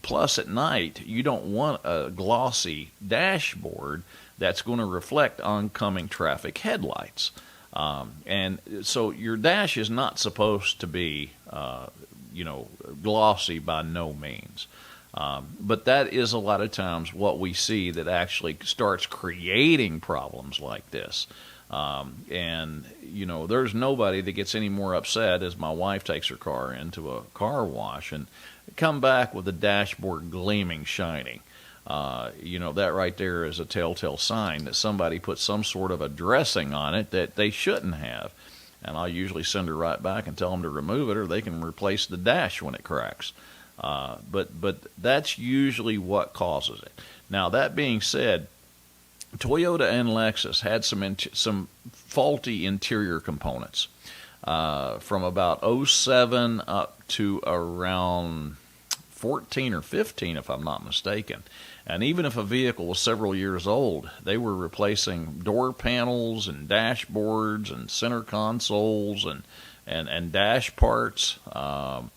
Plus, at night, you don't want a glossy dashboard that's going to reflect oncoming traffic headlights. And so your dash is not supposed to be, glossy by no means. But that is a lot of times what we see that actually starts creating problems like this. There's nobody that gets any more upset as my wife takes her car into a car wash and come back with the dashboard gleaming shiny. That right there is a telltale sign that somebody put some sort of a dressing on it that they shouldn't have. And I'll usually send her right back and tell them to remove it, or they can replace the dash when it cracks. But that's usually what causes it. Now, that being said, Toyota and Lexus had some faulty interior components from about 07 up to around 14 or 15, if I'm not mistaken. And even if a vehicle was several years old, they were replacing door panels and dashboards and center consoles and dash parts on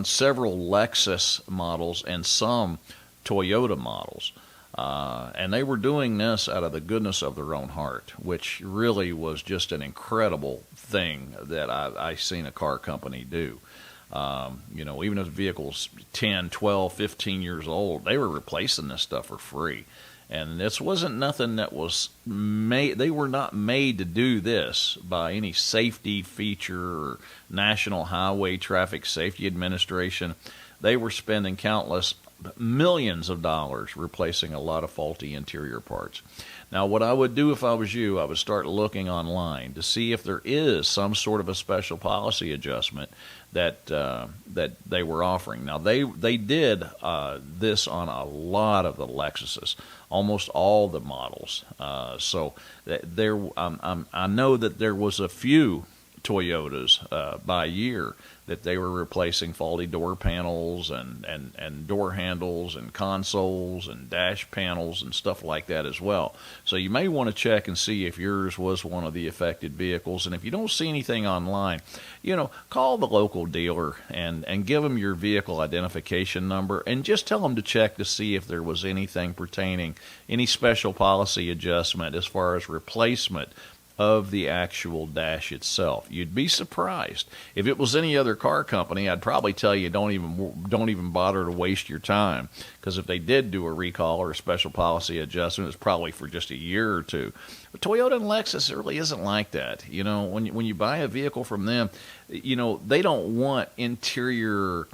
several Lexus models and some Toyota models. And they were doing this out of the goodness of their own heart, which really was just an incredible thing that I've seen a car company do. Even if the vehicle's 10, 12, 15 years old, they were replacing this stuff for free. And this wasn't nothing that was made. They were not made to do this by any safety feature or National Highway Traffic Safety Administration. They were spending countless millions of dollars replacing a lot of faulty interior parts. Now, what I would do if I was you, I would start looking online to see if there is some sort of a special policy adjustment that they were offering. Now, they did this on a lot of the Lexuses, almost all the models. So I know that there was a few Toyotas by year that they were replacing faulty door panels and door handles and consoles and dash panels and stuff like that as well. So you may want to check and see if yours was one of the affected vehicles. And if you don't see anything online, call the local dealer and give them your vehicle identification number and just tell them to check to see if there was anything pertaining, any special policy adjustment as far as replacement of the actual dash itself. You'd be surprised. If it was any other car company, I'd probably tell you don't even bother to waste your time, because if they did do a recall or a special policy adjustment, it's probably for just a year or two. But Toyota and Lexus, it really isn't like that. When you buy a vehicle from them, they don't want interior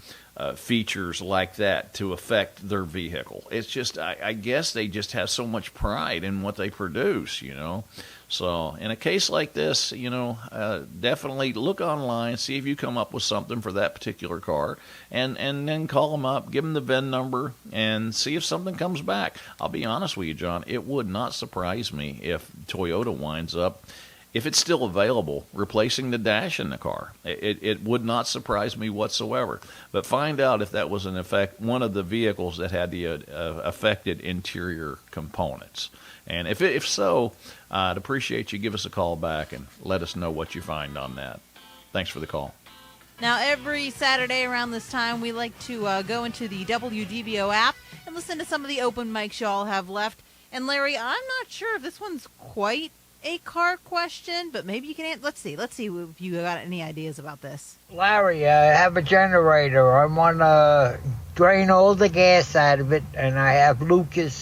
features like that to affect their vehicle. It's just, I guess they just have so much pride in what they produce, So in a case like this, definitely look online, see if you come up with something for that particular car, and then call them up, give them the VIN number, and see if something comes back. I'll be honest with you, John, it would not surprise me if Toyota winds up, if it's still available, replacing the dash in the car. It would not surprise me whatsoever. But find out if that was one of the vehicles that had the affected interior components. And if so, I'd appreciate you give us a call back and let us know what you find on that. Thanks for the call. Now, every Saturday around this time, we like to go into the WDBO app and listen to some of the open mics y'all have left. And Larry, I'm not sure if this one's quite a car question, but maybe you can. Let's see if you got any ideas about this. Larry, I have a generator. I want to drain all the gas out of it, and I have Lucas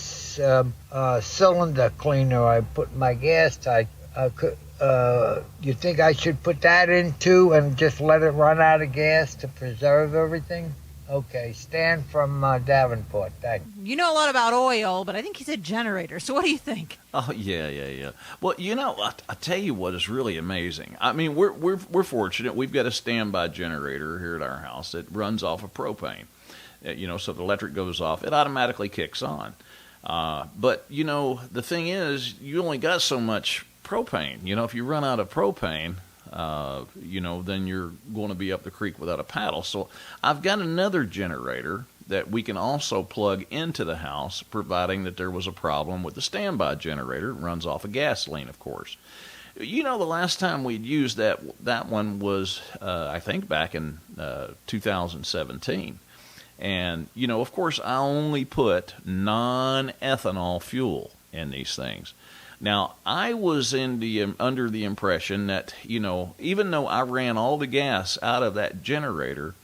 cylinder cleaner. I put my gas tank. You think I should put that in too and just let it run out of gas to preserve everything? Okay, Stan from Davenport. Thanks. You know a lot about oil, but I think he said generator. So what do you think? Oh, yeah. Well, I tell you what is really amazing. I mean, we're fortunate. We've got a standby generator here at our house that runs off of propane. So if the electric goes off, it automatically kicks on. But the thing is, you only got so much propane. If you run out of propane, then you're going to be up the creek without a paddle. So I've got another generator that we can also plug into the house, providing that there was a problem with the standby generator. It runs off of gasoline, of course. The last time we'd used that one was, I think, back in 2017. And, of course, I only put non-ethanol fuel in these things. Now, I was under the impression that, even though I ran all the gas out of that generator,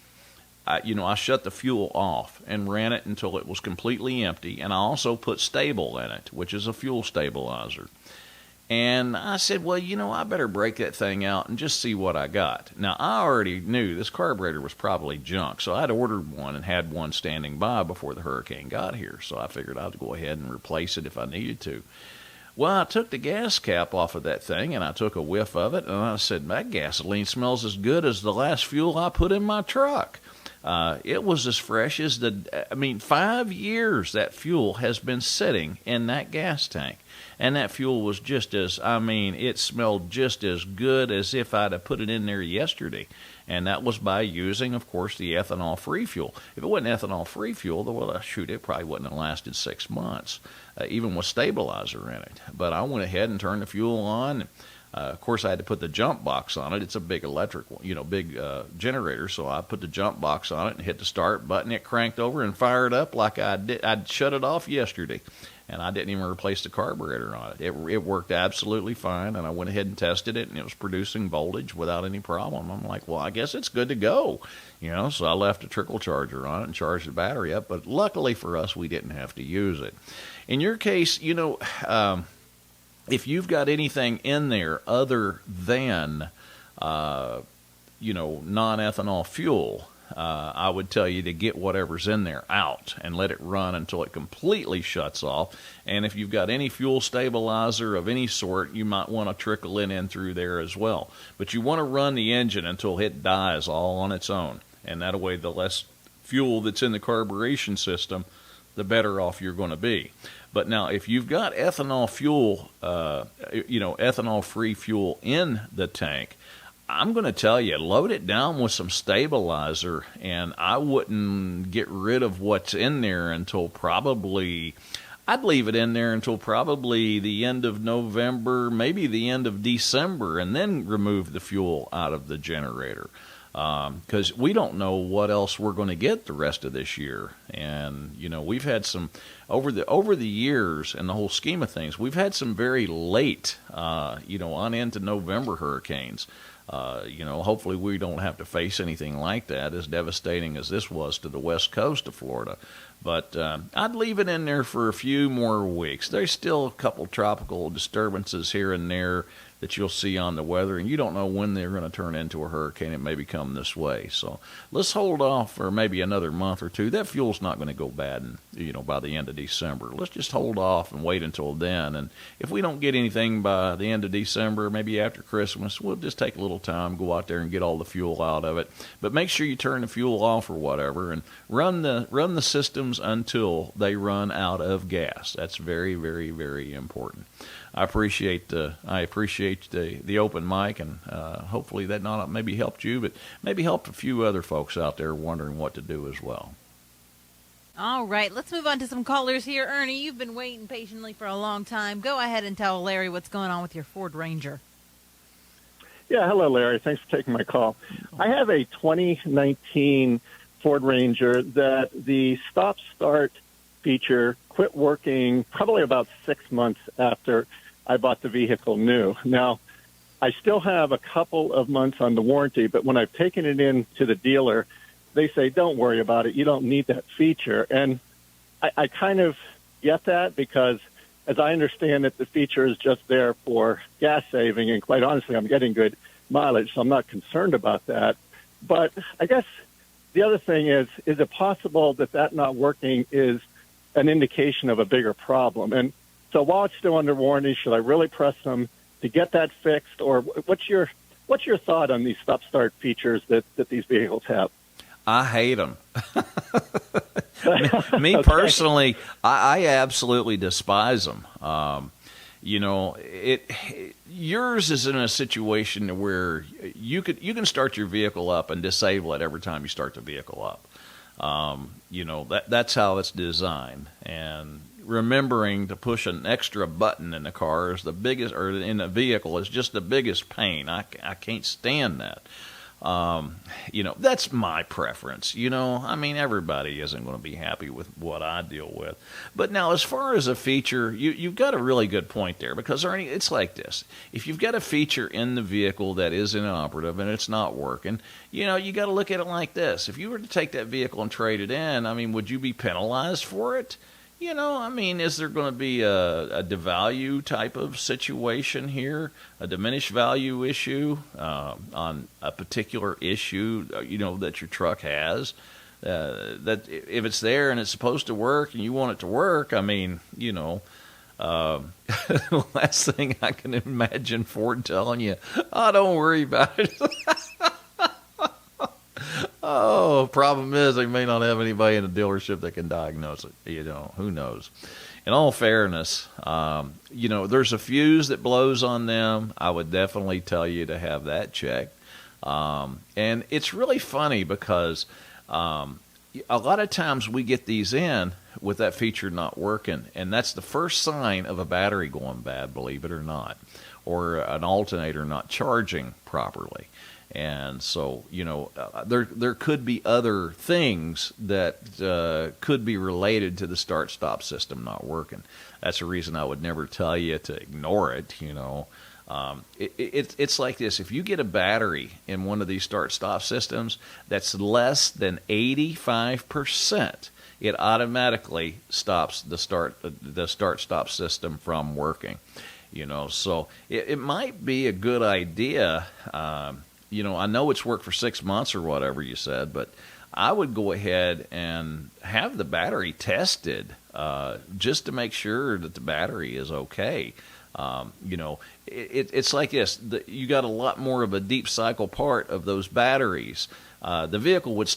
I shut the fuel off and ran it until it was completely empty. And I also put Stable in it, which is a fuel stabilizer. And I said, well, I better break that thing out and just see what I got. Now, I already knew this carburetor was probably junk, so I'd ordered one and had one standing by before the hurricane got here. So I figured I'd go ahead and replace it if I needed to. Well, I took the gas cap off of that thing, and I took a whiff of it, and I said, that gasoline smells as good as the last fuel I put in my truck. It was as fresh as 5 years that fuel has been sitting in that gas tank. And that fuel was it smelled just as good as if I'd have put it in there yesterday. And that was by using, of course, the ethanol-free fuel. If it wasn't ethanol-free fuel, it probably wouldn't have lasted 6 months, even with stabilizer in it. But I went ahead and turned the fuel on. Of course, I had to put the jump box on it. It's a big electric one, big generator. So I put the jump box on it and hit the start button. It cranked over and fired up like I'd shut it off yesterday. And I didn't even replace the carburetor on it. It worked absolutely fine, and I went ahead and tested it, and it was producing voltage without any problem. I'm like, well, I guess it's good to go. So I left a trickle charger on it and charged the battery up. But luckily for us, we didn't have to use it. In your case, if you've got anything in there other than, non-ethanol fuel, I would tell you to get whatever's in there out and let it run until it completely shuts off. And if you've got any fuel stabilizer of any sort, you might want to trickle it in through there as well. But you want to run the engine until it dies all on its own. And that way, the less fuel that's in the carburation system, the better off you're going to be. But now, if you've got ethanol fuel, ethanol-free fuel in the tank, I'm going to tell you, load it down with some stabilizer, and I wouldn't get rid of what's in there until I'd leave it in there until probably the end of November, maybe the end of December, and then remove the fuel out of the generator. Because we don't know what else we're going to get the rest of this year. And, we've had some, over the years and the whole scheme of things, we've had some very late, on into November hurricanes. Hopefully we don't have to face anything like that, as devastating as this was to the west coast of Florida. But I'd leave it in there for a few more weeks. There's still a couple tropical disturbances here and there that you'll see on the weather, and you don't know when they're going to turn into a hurricane. It may become this way. So let's hold off for maybe another month or two. That fuel's not going to go bad, by the end of December. Let's just hold off and wait until then. And if we don't get anything by the end of December, maybe after Christmas, we'll just take a little time, go out there and get all the fuel out of it. But make sure you turn the fuel off or whatever, and run the systems until they run out of gas. That's very, very, very important. I appreciate the open mic, and hopefully that not maybe helped you, but maybe helped a few other folks out there wondering what to do as well. All right, let's move on to some callers here. Ernie, you've been waiting patiently for a long time. Go ahead and tell Larry what's going on with your Ford Ranger. Yeah, hello, Larry. Thanks for taking my call. I have a 2019 Ford Ranger that the stop-start feature quit working probably about 6 months after I bought the vehicle new. Now, I still have a couple of months on the warranty, but when I've taken it in to the dealer, they say, don't worry about it. You don't need that feature. And I kind of get that, because as I understand it, the feature is just there for gas saving. And quite honestly, I'm getting good mileage, so I'm not concerned about that. But I guess the other thing is it possible that not working is an indication of a bigger problem? And so while it's still under warranty, should I really press them to get that fixed? Or what's your thought on these stop-start features that these vehicles have? I hate them. Me okay. Personally, I absolutely despise them. yours is in a situation where you can start your vehicle up and disable it every time you start the vehicle up. That's how it's designed. And remembering to push an extra button in the car is the biggest, or in a vehicle, is just the biggest pain. I can't stand that. That's my preference. Everybody isn't going to be happy with what I deal with. But now, as far as a feature, you've got a really good point there, because, Ernie, it's like this. If you've got a feature in the vehicle that is inoperative and it's not working, you got to look at it like this. If you were to take that vehicle and trade it in, would you be penalized for it? Is there going to be a devalue type of situation here, a diminished value issue on a particular issue, that your truck has? That if it's there and it's supposed to work and you want it to work, the last thing I can imagine Ford telling you, oh, don't worry about it. Oh, problem is they may not have anybody in the dealership that can diagnose it. Who knows? In all fairness, there's a fuse that blows on them. I would definitely tell you to have that checked. And it's really funny because a lot of times we get these in with that feature not working, and that's the first sign of a battery going bad, believe it or not, or an alternator not charging properly. And so, there could be other things that could be related to the start-stop system not working. That's the reason I would never tell you to ignore it, It's like this. If you get a battery in one of these start-stop systems that's less than 85%, it automatically stops the start-stop system from working. So it might be a good idea. I know it's worked for 6 months or whatever you said, but I would go ahead and have the battery tested just to make sure that the battery is okay. It's like this. You got a lot more of a deep cycle part of those batteries. The vehicle would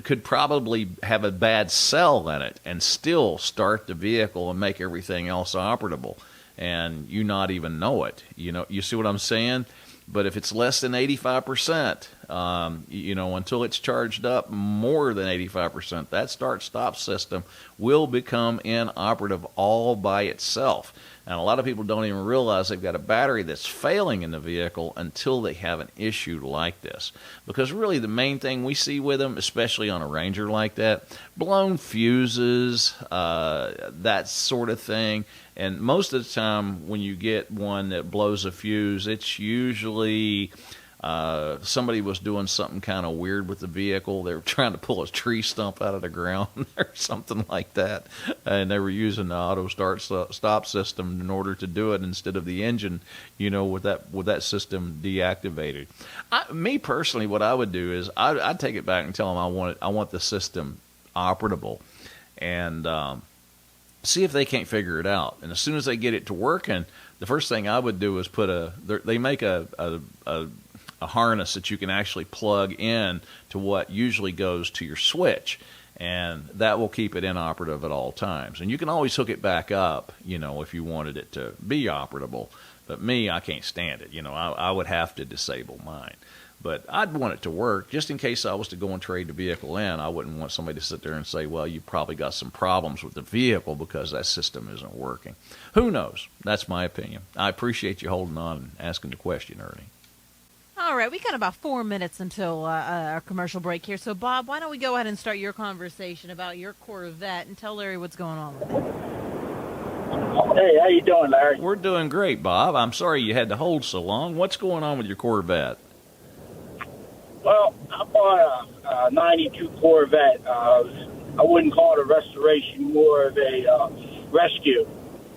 could probably have a bad cell in it and still start the vehicle and make everything else operable, and you not even know it. You see what I'm saying? But if it's less than 85%, until it's charged up more than 85%, that start-stop system will become inoperative all by itself. And a lot of people don't even realize they've got a battery that's failing in the vehicle until they have an issue like this. Because really the main thing we see with them, especially on a Ranger like that, blown fuses, that sort of thing. And most of the time when you get one that blows a fuse, it's usually somebody was doing something kind of weird with the vehicle. They were trying to pull a tree stump out of the ground or something like that, and they were using the auto stop system in order to do it instead of the engine, with that system deactivated. Me personally, what I would do is I'd take it back and tell them I want the system operable, and see if they can't figure it out. And as soon as they get it to working, the first thing I would do is they make a harness that you can actually plug in to what usually goes to your switch, and that will keep it inoperative at all times. And you can always hook it back up, if you wanted it to be operable. But me, I can't stand it. I would have to disable mine. But I'd want it to work. Just in case I was to go and trade the vehicle in, I wouldn't want somebody to sit there and say, well, you probably got some problems with the vehicle because that system isn't working. Who knows? That's my opinion. I appreciate you holding on and asking the question, Ernie. All right, we got about 4 minutes until our commercial break here. So, Bob, why don't we go ahead and start your conversation about your Corvette and tell Larry what's going on with it? Hey, how you doing, Larry? We're doing great, Bob. I'm sorry you had to hold so long. What's going on with your Corvette? Well, I bought a 92 Corvette. I wouldn't call it a restoration, more of a rescue.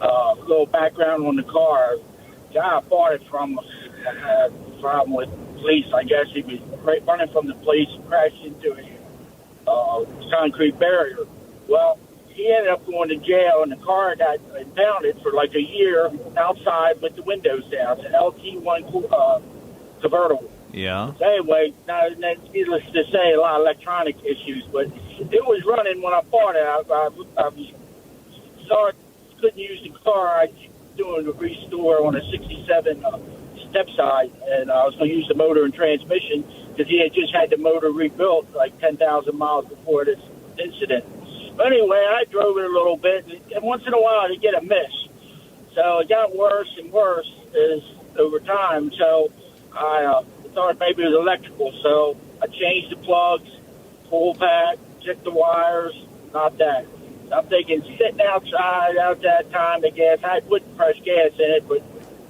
A little background on the car. The guy I bought it from had a problem with police. I guess he was running from the police, crashed into a concrete barrier. Well, he ended up going to jail, and the car got impounded for like a year outside with the windows down. It's an LT1 convertible. Yeah. So anyway, now, needless to say, a lot of electronic issues, but it was running when I bought it. I saw it, couldn't use the car. I doing a restore on a 67 step side, and I was going to use the motor and transmission because he had just had the motor rebuilt like 10,000 miles before this incident. But anyway, I drove it a little bit, and once in a while I'd get a miss. So it got worse and worse over time. So I thought maybe it was electrical. So I changed the plugs, pull back, checked the wires, not that. I'm thinking sitting outside out that time, the gas, I wouldn't press gas in it, but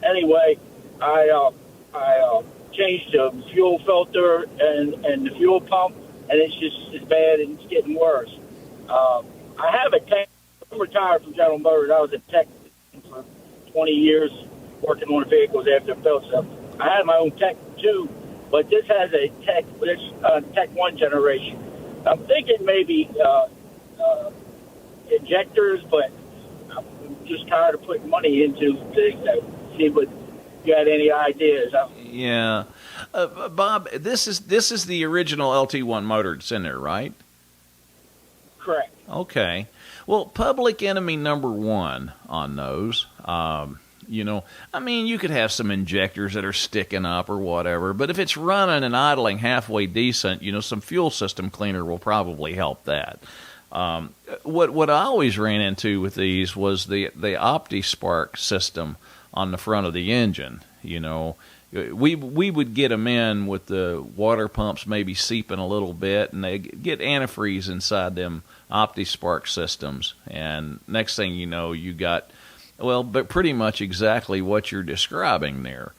anyway, I changed the fuel filter and the fuel pump, and it's just as bad and it's getting worse. I have a tech. I'm retired from General Motors. I was a tech for 20 years working on vehicles after built stuff. I had my own tech too, but this has a tech, tech 1 generation. I'm thinking maybe injectors, but I'm just tired of putting money into things. See what you had any ideas. Yeah. Bob, this is the original LT1 motor that's in there, right? Correct. Okay. Well, public enemy number one on those, you could have some injectors that are sticking up or whatever, but if it's running and idling halfway decent, some fuel system cleaner will probably help that. What I always ran into with these was the OptiSpark system on the front of the engine. We would get them in with the water pumps maybe seeping a little bit, and they get antifreeze inside them OptiSpark systems. And next thing you know, you got, but pretty much exactly what you're describing there.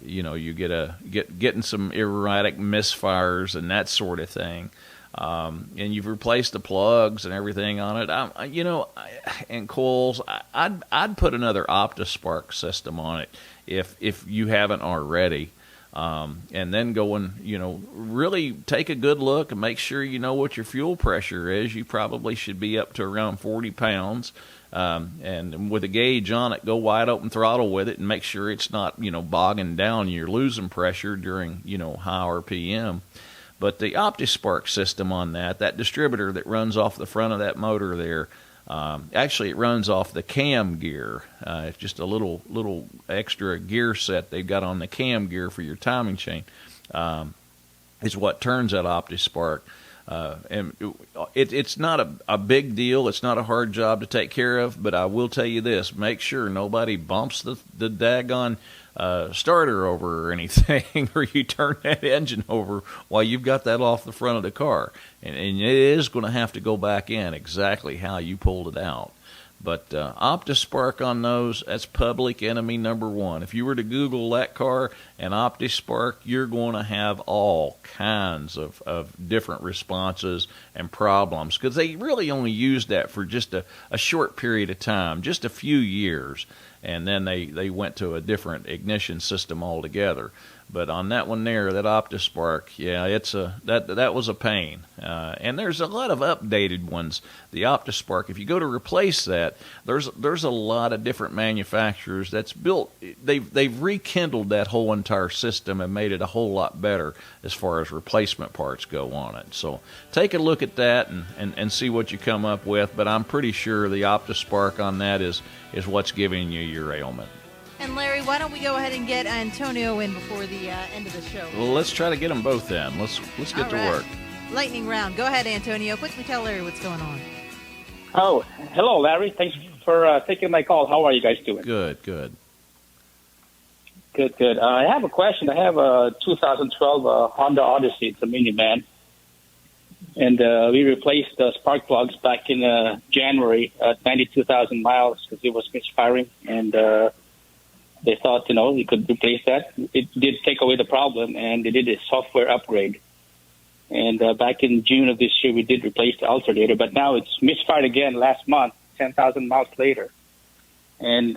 You getting some erratic misfires and that sort of thing. And you've replaced the plugs and everything on it. And coils. I'd put another OptiSpark system on it if you haven't already. And then go and, really take a good look and make sure you know what your fuel pressure is. You probably should be up to around 40 pounds. And with a gauge on it, go wide open throttle with it and make sure it's not, bogging down. You're losing pressure during, high RPM. But the OptiSpark system on that distributor that runs off the front of that motor there, actually it runs off the cam gear. It's just a little extra gear set they've got on the cam gear for your timing chain. Is what turns that OptiSpark. And it's not a big deal. It's not a hard job to take care of, but I will tell you this. Make sure nobody bumps the daggone starter over or anything, or you turn that engine over while you've got that off the front of the car. And it is going to have to go back in exactly how you pulled it out. But OptiSpark on those, that's public enemy number one. If you were to Google that car and OptiSpark, you're going to have all kinds of different responses and problems, because they really only used that for just a short period of time, just a few years, and then they went to a different ignition system altogether. But on that one there, that OptiSpark, yeah, that was a pain. And there's a lot of updated ones. The OptiSpark, if you go to replace that, there's a lot of different manufacturers that's built. They've rekindled that whole entire system and made it a whole lot better as far as replacement parts go on it. So take a look at that and see what you come up with. But I'm pretty sure the OptiSpark on that is what's giving you your ailment. And Larry, why don't we go ahead and get Antonio in before the end of the show? Well, let's try to get them both in. Let's get to work. Lightning round. Go ahead, Antonio. Quickly tell Larry what's going on. Oh, hello, Larry. Thanks for taking my call. How are you guys doing? Good. Good. I have a question. I have a 2012 Honda Odyssey. It's a minivan. And we replaced the spark plugs back in January at 92,000 miles because it was misfiring. And they thought, we could replace that. It did take away the problem, and they did a software upgrade. And back in June of this year, we did replace the alternator, but now it's misfired again last month, 10,000 miles later. And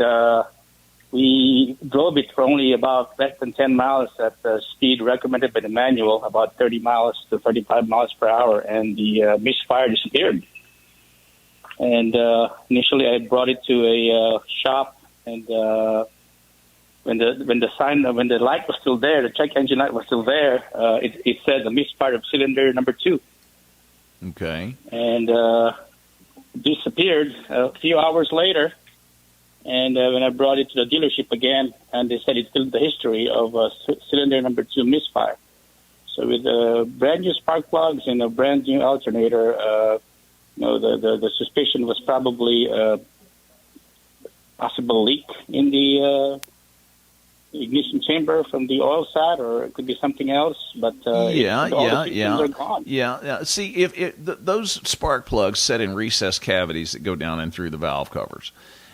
we drove it for only about less than 10 miles at the speed recommended by the manual, about 30 miles to 35 miles per hour, and the misfire disappeared. And initially, I brought it to a shop, and when the light was still there, the check engine light was still there, it said the misfire of cylinder number 2. Okay. And disappeared. A few hours later, And when I brought it to the dealership again, and they said it's still the history of cylinder number 2 misfire. So with brand new spark plugs and a brand new alternator, the suspicion was probably a possible leak in the ignition chamber from the oil side, or it could be something else. But all the pistons are gone. Yeah. See, if those spark plugs set in recessed cavities that go down in through the valve covers.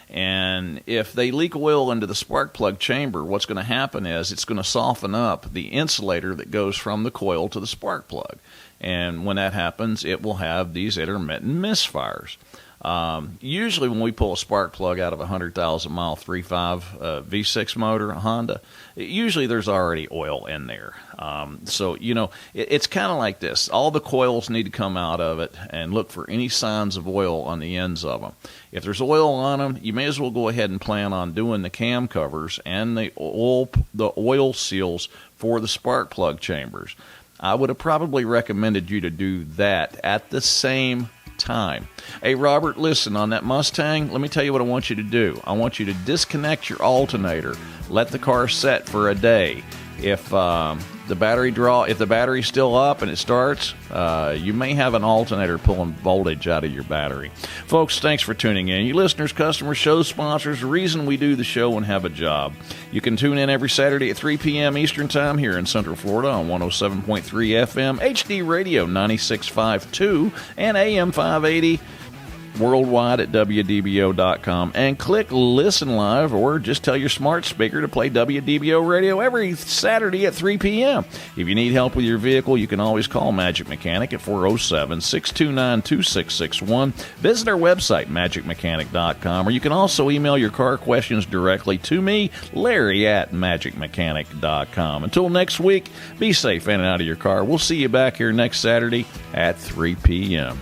And if they leak oil into the spark plug chamber, what's going to happen is it's going to soften up the insulator that goes from the coil to the spark plug. And when that happens, it will have these intermittent misfires. Usually when we pull a spark plug out of a 100,000-mile 3.5 V6 motor, a Honda, usually there's already oil in there. So, it's kind of like this. All the coils need to come out of it and look for any signs of oil on the ends of them. If there's oil on them, you may as well go ahead and plan on doing the cam covers and the oil seals for the spark plug chambers. I would have probably recommended you to do that at the same time. Hey, Robert, listen, on that Mustang, let me tell you what I want you to do. I want you to disconnect your alternator. Let the car set for a day. If the battery's still up and it starts, you may have an alternator pulling voltage out of your battery. Folks, thanks for tuning in. You listeners, customers, show sponsors, the reason we do the show and have a job. You can tune in every Saturday at 3 p.m. Eastern Time here in Central Florida on 107.3 FM, HD Radio 96.52, and AM 580. Worldwide at WDBO.com, and click Listen Live, or just tell your smart speaker to play WDBO Radio every Saturday at 3 p.m. If you need help with your vehicle, you can always call Magic Mechanic at 407-629-2661. Visit our website, magicmechanic.com, or you can also email your car questions directly to me, Larry at magicmechanic.com. Until next week, be safe in and out of your car. We'll see you back here next Saturday at 3 p.m.